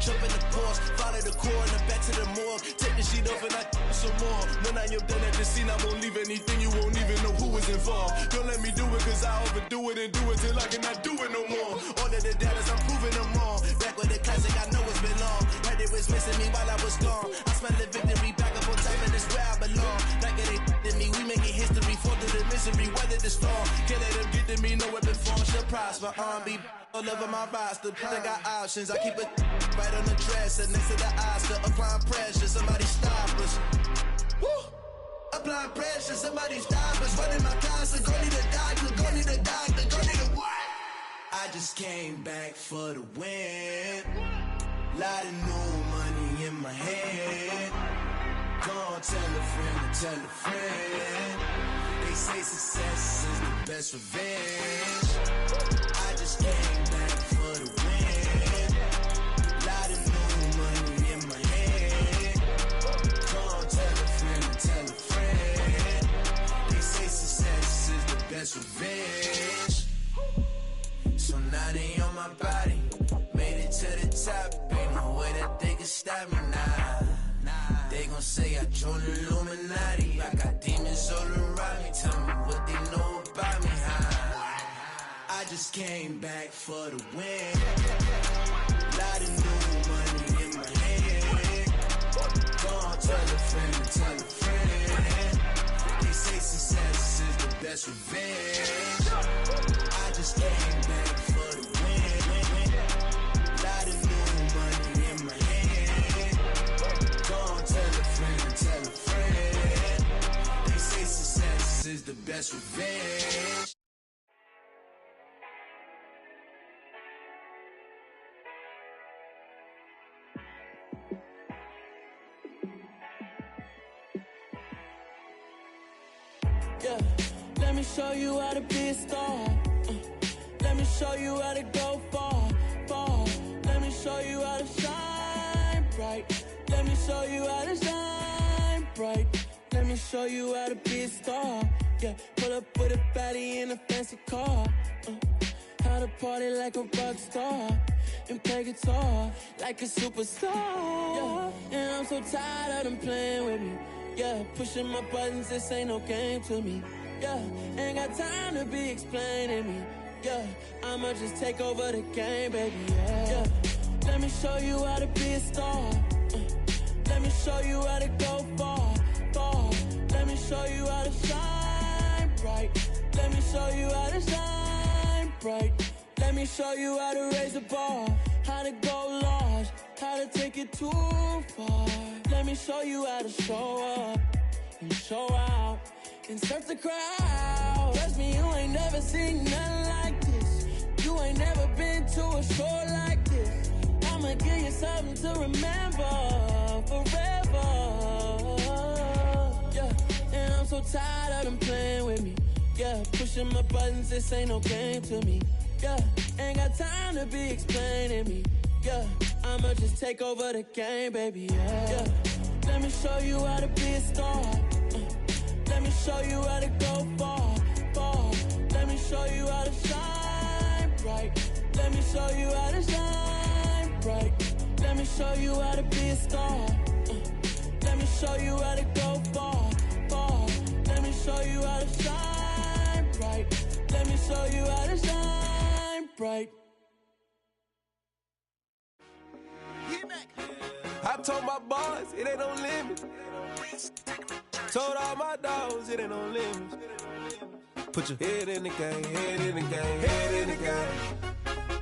Jump in the course, follow the core and the back to the morgue. Take the sheet off and I some more. When I am done at the scene, I won't leave anything. You won't even know who was involved. Don't let me do it cause I overdo it and do it till I cannot do it no more. All of the doubters, I'm proving them wrong. Back with the classic, I know it's been long. Heard it was missing me while I was gone. I smell the victory back up on time and it's where I belong. Like it ain't to me, we making history. Fall through the misery, weather the storm. Can't let them get to me, no weapon form shall prosper. Be all over my roster, I got options. I keep it right on the dresser, next to the Oscar. Applying pressure, somebody stop us. Woo! Applying pressure, somebody stop us. Running my closet, go need a doctor, go need a doctor, go need a what? I just came back for the win. Lot of new money in my head. Go on, tell a friend, tell a friend. They say success is the best revenge. I just came back for the win. Lot of new money in my head. Go on, tell a friend. They say success is the best revenge. So now they on my body. Made it to the top. Ain't no way that they can stop me now. They gon' say I joined the Illuminati. I got demons all around me. Tell me what they know about me, huh? I just came back for the win. Lot of new money in my head. Go on, tell a friend. They say success is the best revenge. I just came back for the win. Lot of new money in my head. Go on, tell a friend. They say success is the best revenge. Yeah, let me show you how to be a star. Let me show you how to go far, far. Let me show you how to shine bright. Let me show you how to shine bright. Let me show you how to be a star. Yeah, pull up with a baddie in a fancy car. How to party like a rock star and play guitar like a superstar. Yeah, and I'm so tired of them playing with me. Yeah, pushing my buttons, this ain't no game to me. Yeah, ain't got time to be explaining me. Yeah, I'ma just take over the game, baby. Yeah, let me show you how to be a star. Let me show you how to go far, far. Let me show you how to shine bright. Let me show you how to shine bright. Let me show you how to raise the bar, how to go large, how to take it too far. Let me show you how to show up and show out and surf the crowd. Trust me, you ain't never seen nothing like this. You ain't never been to a show like this. I'ma give you something to remember forever. Yeah, and I'm so tired of them playing with me. Yeah, pushing my buttons, this ain't no game to me. Yeah, ain't got time to be explaining me. Yeah, I'ma just take over the game, baby. Yeah, let me show you how to be a star. Let me show you how to go far, far. Let me show you how to shine bright. Let me show you how to shine bright. Let me show you how to be a star. Let me show you how to go far, far. Let me show you how to shine bright. Let me show you how to shine bright. I told my boys, it ain't no limit. Told all my dogs, it ain't no limits. Put your head in the game, head in the game, head in the game.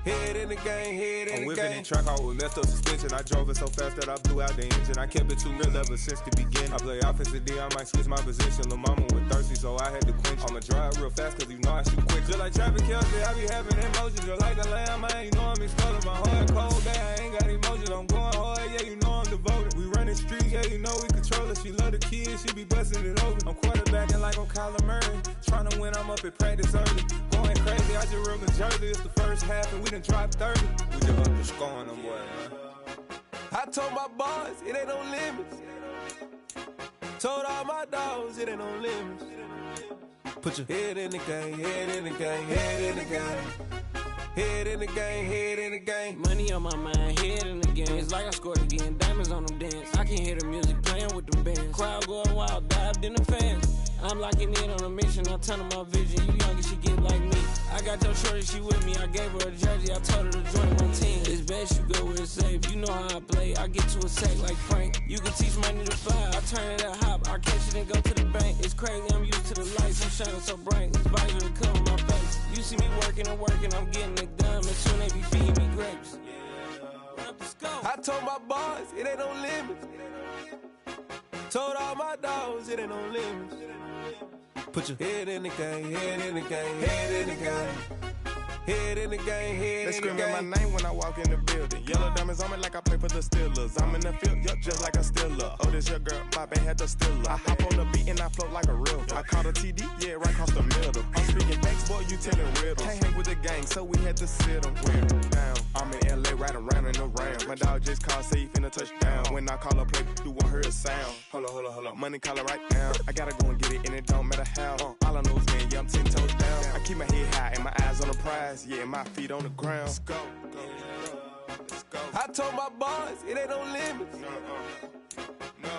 Head in the game, head in the game. I'm whipping in track out with messed up suspension. I drove it so fast that I blew out the engine. I kept it too real ever since the beginning. I play offensive D, I might switch my position. Lil' mama was thirsty, so I had to quench. I'ma drive real fast, cause you know I shoot quick. Just like traffic Kelsey, I be having emotions. Just like a lamb, I ain't know I'm exploding. My heart cold, bad, I ain't got emotions. I'm going hard, yeah, you know I'm devoted. We run the streets, yeah, you know we control it. She love the kids, she be busting it over. I'm quarterbacking like I'm Kyler Murray. Trying to win, I'm up at practice early. Going crazy, I just real the jersey. It's the first half and we done dropped 30. We just underscoring them, boy, man. I told my boys, it ain't no limits. Told all my dogs, it ain't no limits. Put your head in the game, head in the game, head in the game. Head in the game, head in the game. Money on my mind, head in the game. It's like I scored again, diamonds on them dance. I can hear the music playing with the bands. Crowd going wild, dived in the fans. I'm locking in on a mission, I'm turning my vision. You young and she get like me. I got your shorty, she with me. I gave her a jersey, I told her to join my team. It's best you go where it's safe. You know how I play, I get to a sack like Frank. You can teach money to fly, I turn it at hop. I catch it and go to the bank. It's crazy, I'm used to the lights, I'm shining so bright. This visor will cover my face. You see me working and working, I'm getting it done. And soon they be feeding me grapes. I told my boys, it ain't no limits. Told all my dogs, it ain't no limits. Put your head in the game, head in the game, head in the game. Head in the game, head in the game. They screaming my name when I walk in the building. Yellow diamonds on me like I play for the Steelers. I'm in the field, yup, just like a Steeler. Oh, this your girl, my bad had the Steeler. I hop on the beat and I float like a river. I caught a TD, yeah, right across the middle. I'm speaking facts, boy, you telling riddles. Can't hang with the gang, so we had to sit them down. I'm in LA, riding around in the round. My dog just called, say he finna touch down. When I call a play, you won't hear a sound. Hold up, money call it right now. I gotta go and get it, and it don't matter how. All I know is, man, yeah, I'm 10 toes down. I keep my head high and my eyes on the prize. Yeah, my feet on the ground. Let's go. I told my boys, it ain't no limits.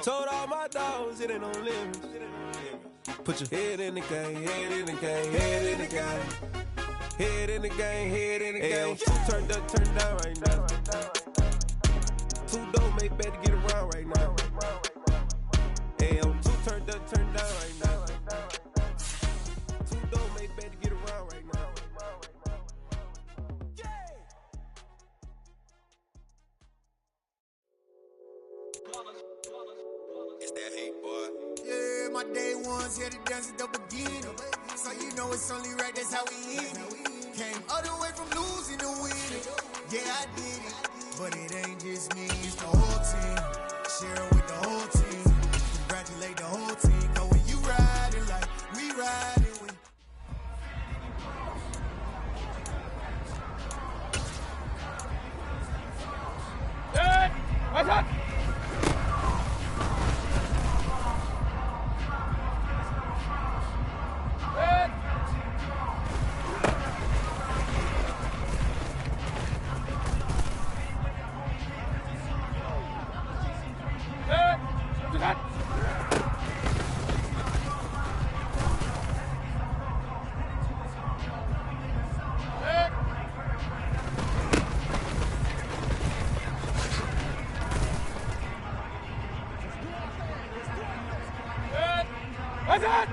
Told all my dogs, it ain't no limits. Put your head in the game, head in the game, head in the game. Head in the game, head in the game. Two turned up, turned down right now. Two dope made better get around right now. Hey, I'm two turned up, turned down right now. Two dope made better get around right now. It's that hate, boy. Yeah, my day ones here to dance at the beginning. So you know it's only right, that's how we end it. Came all the way from losing to winning. Yeah, I did it. But it ain't just me, it's the whole team. Share it with the whole team. Congratulate the whole team. Cause when you riding like we riding with. Hey! What's up? What's that?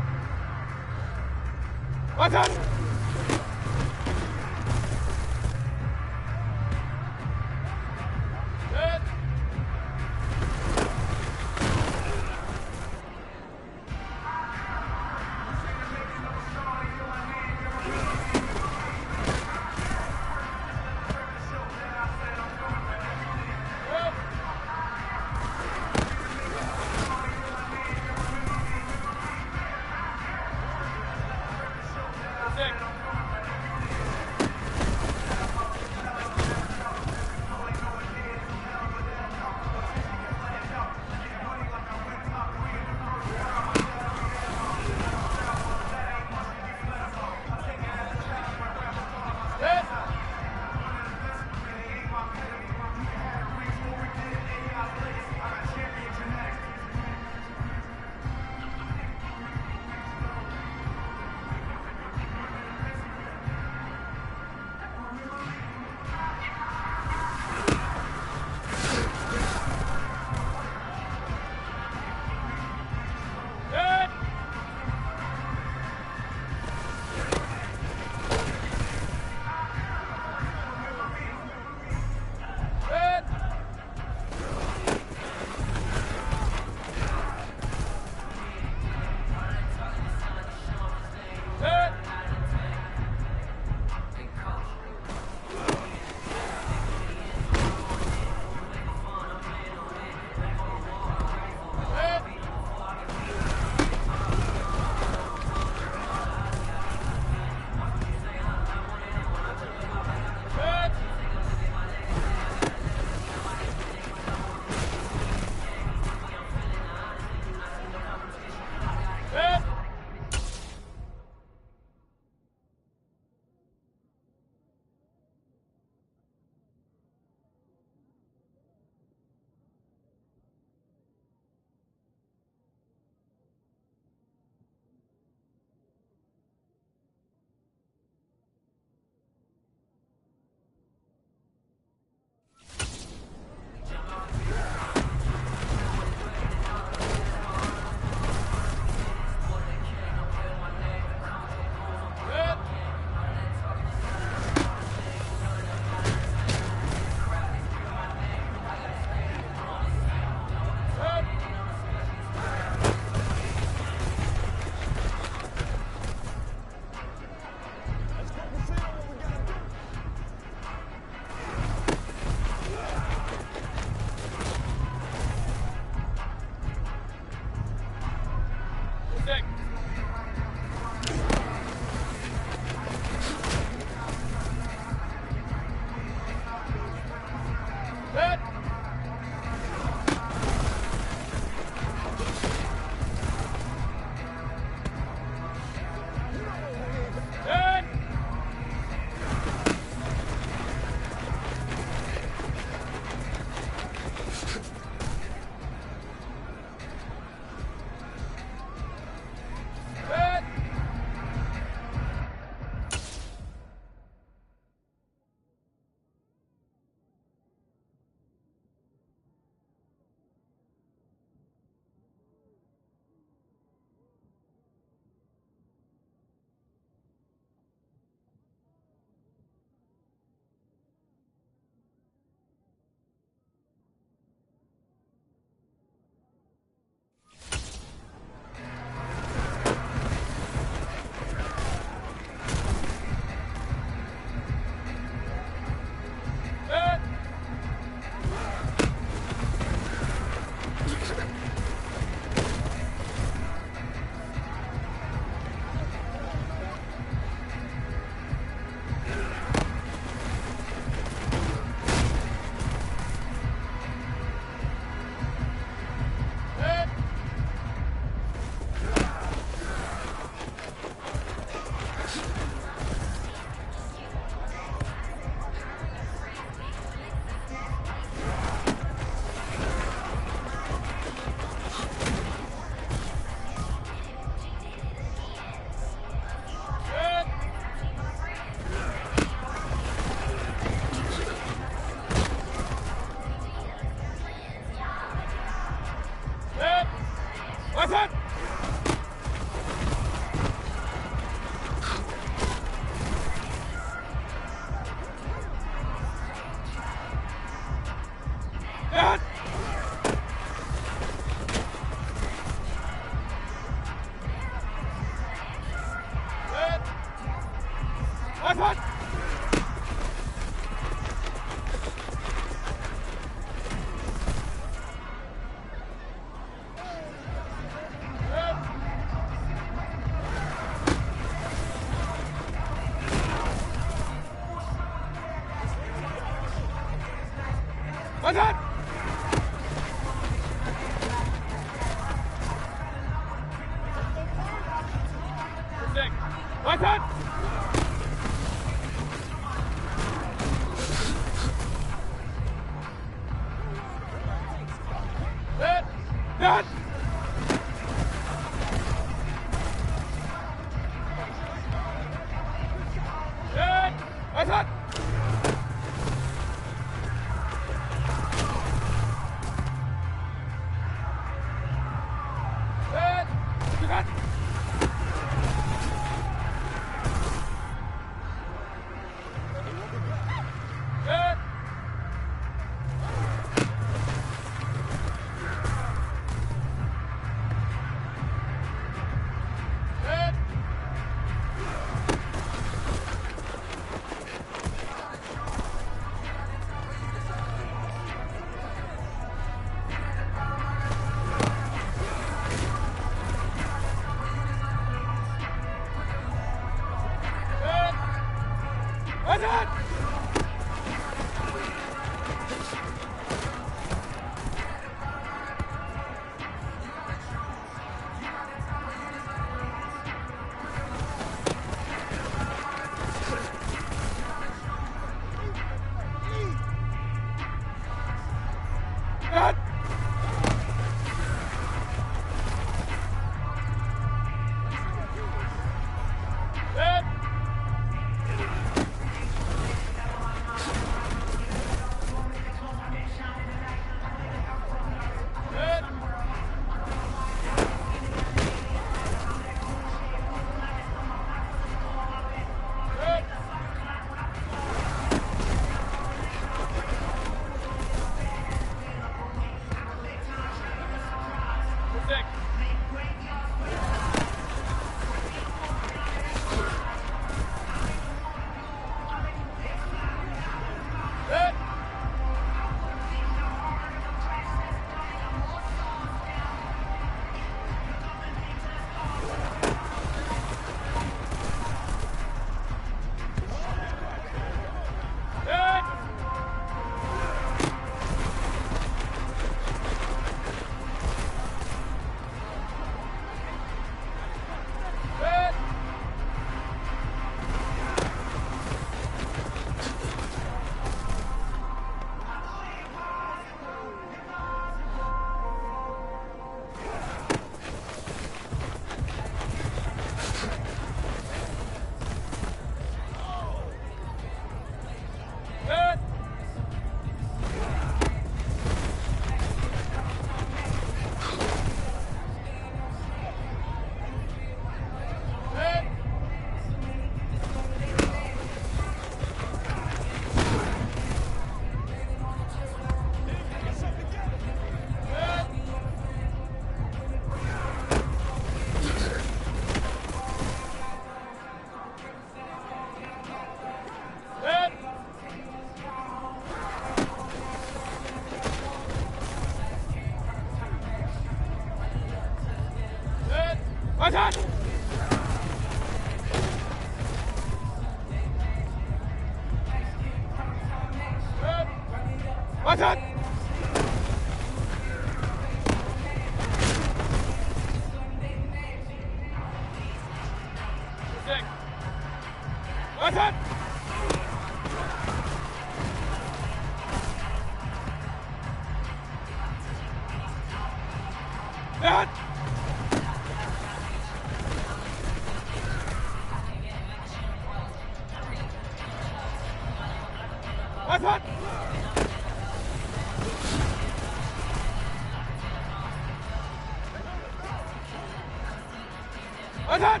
Attack!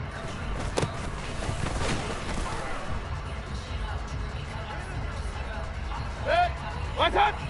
Attack!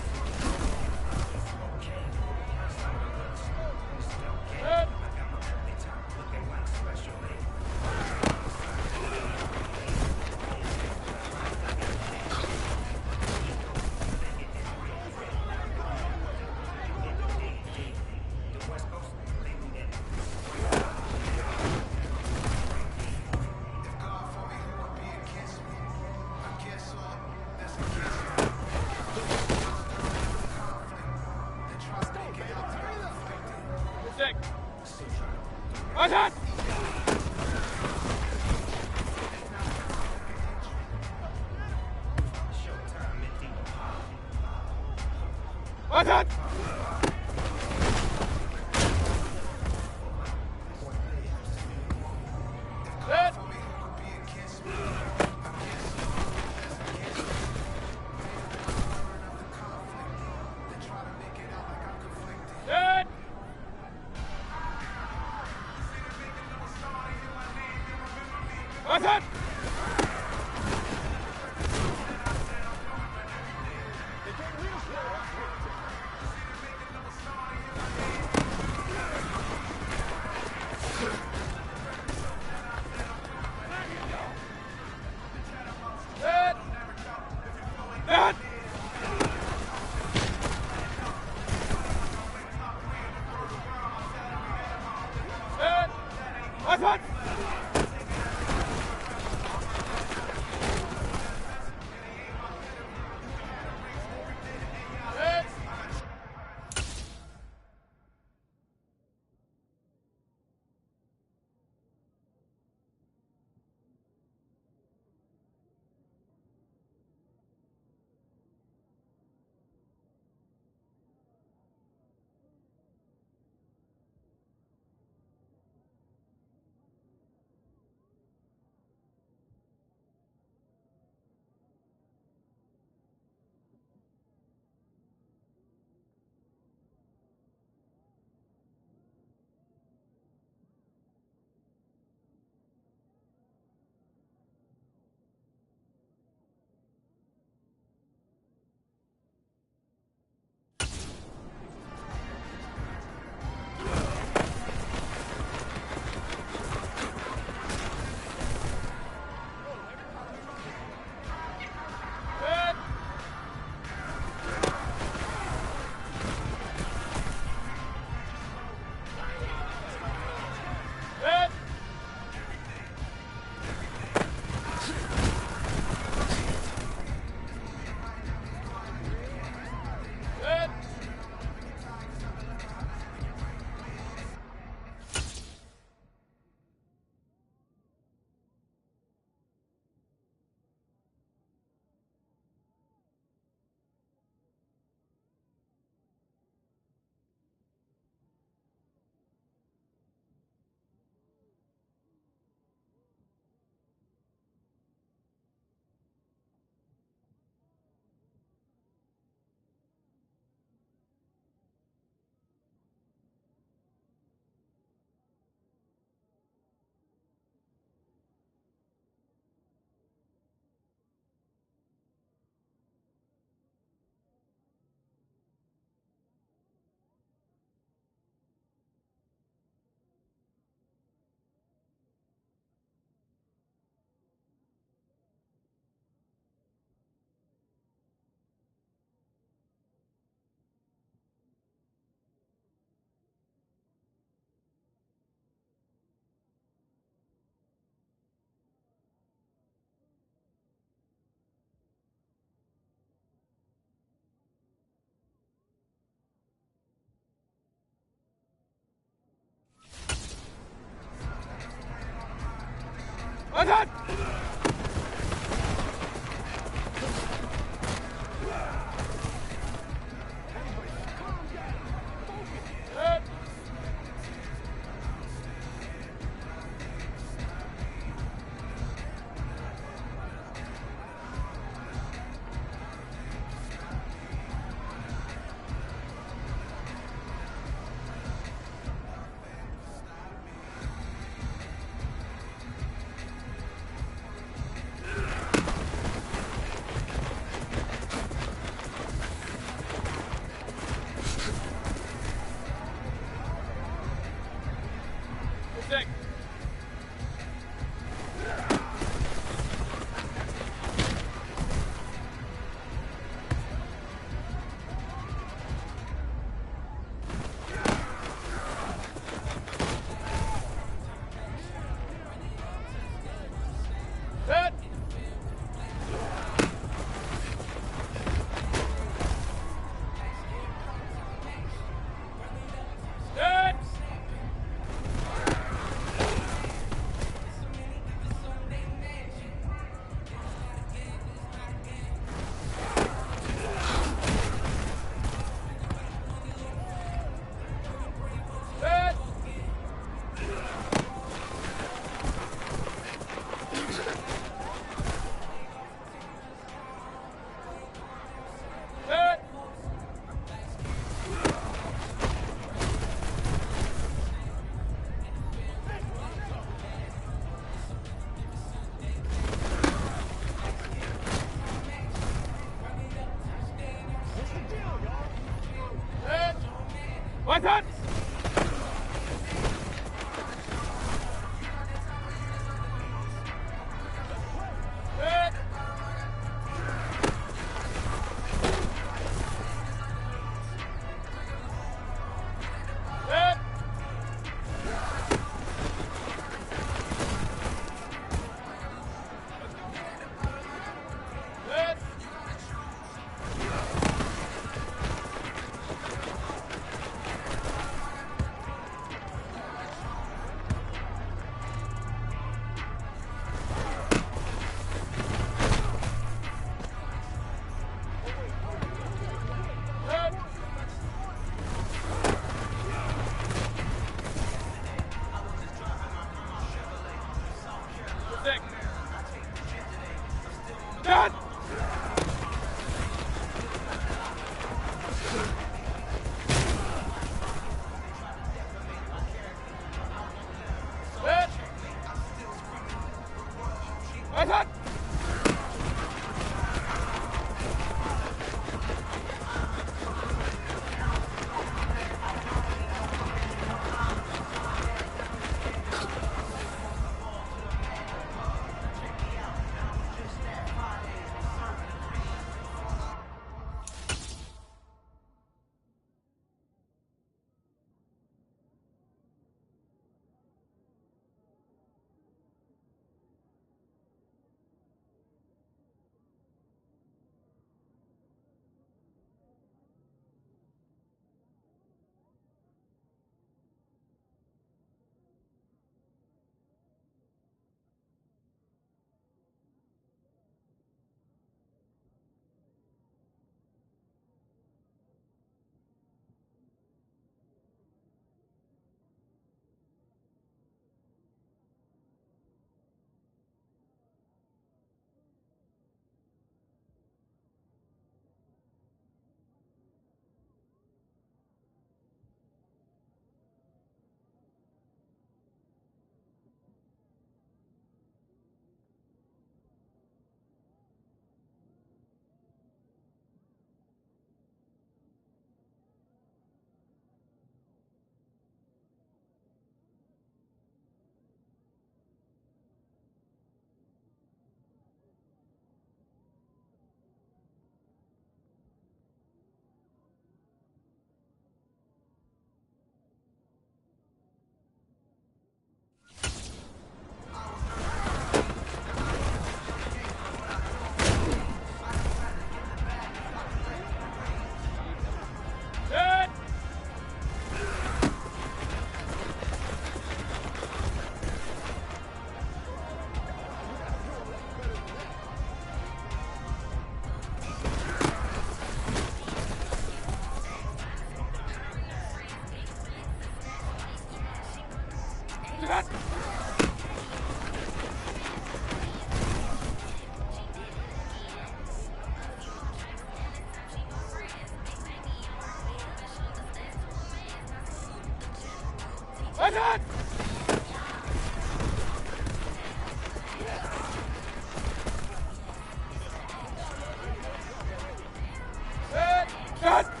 Cut!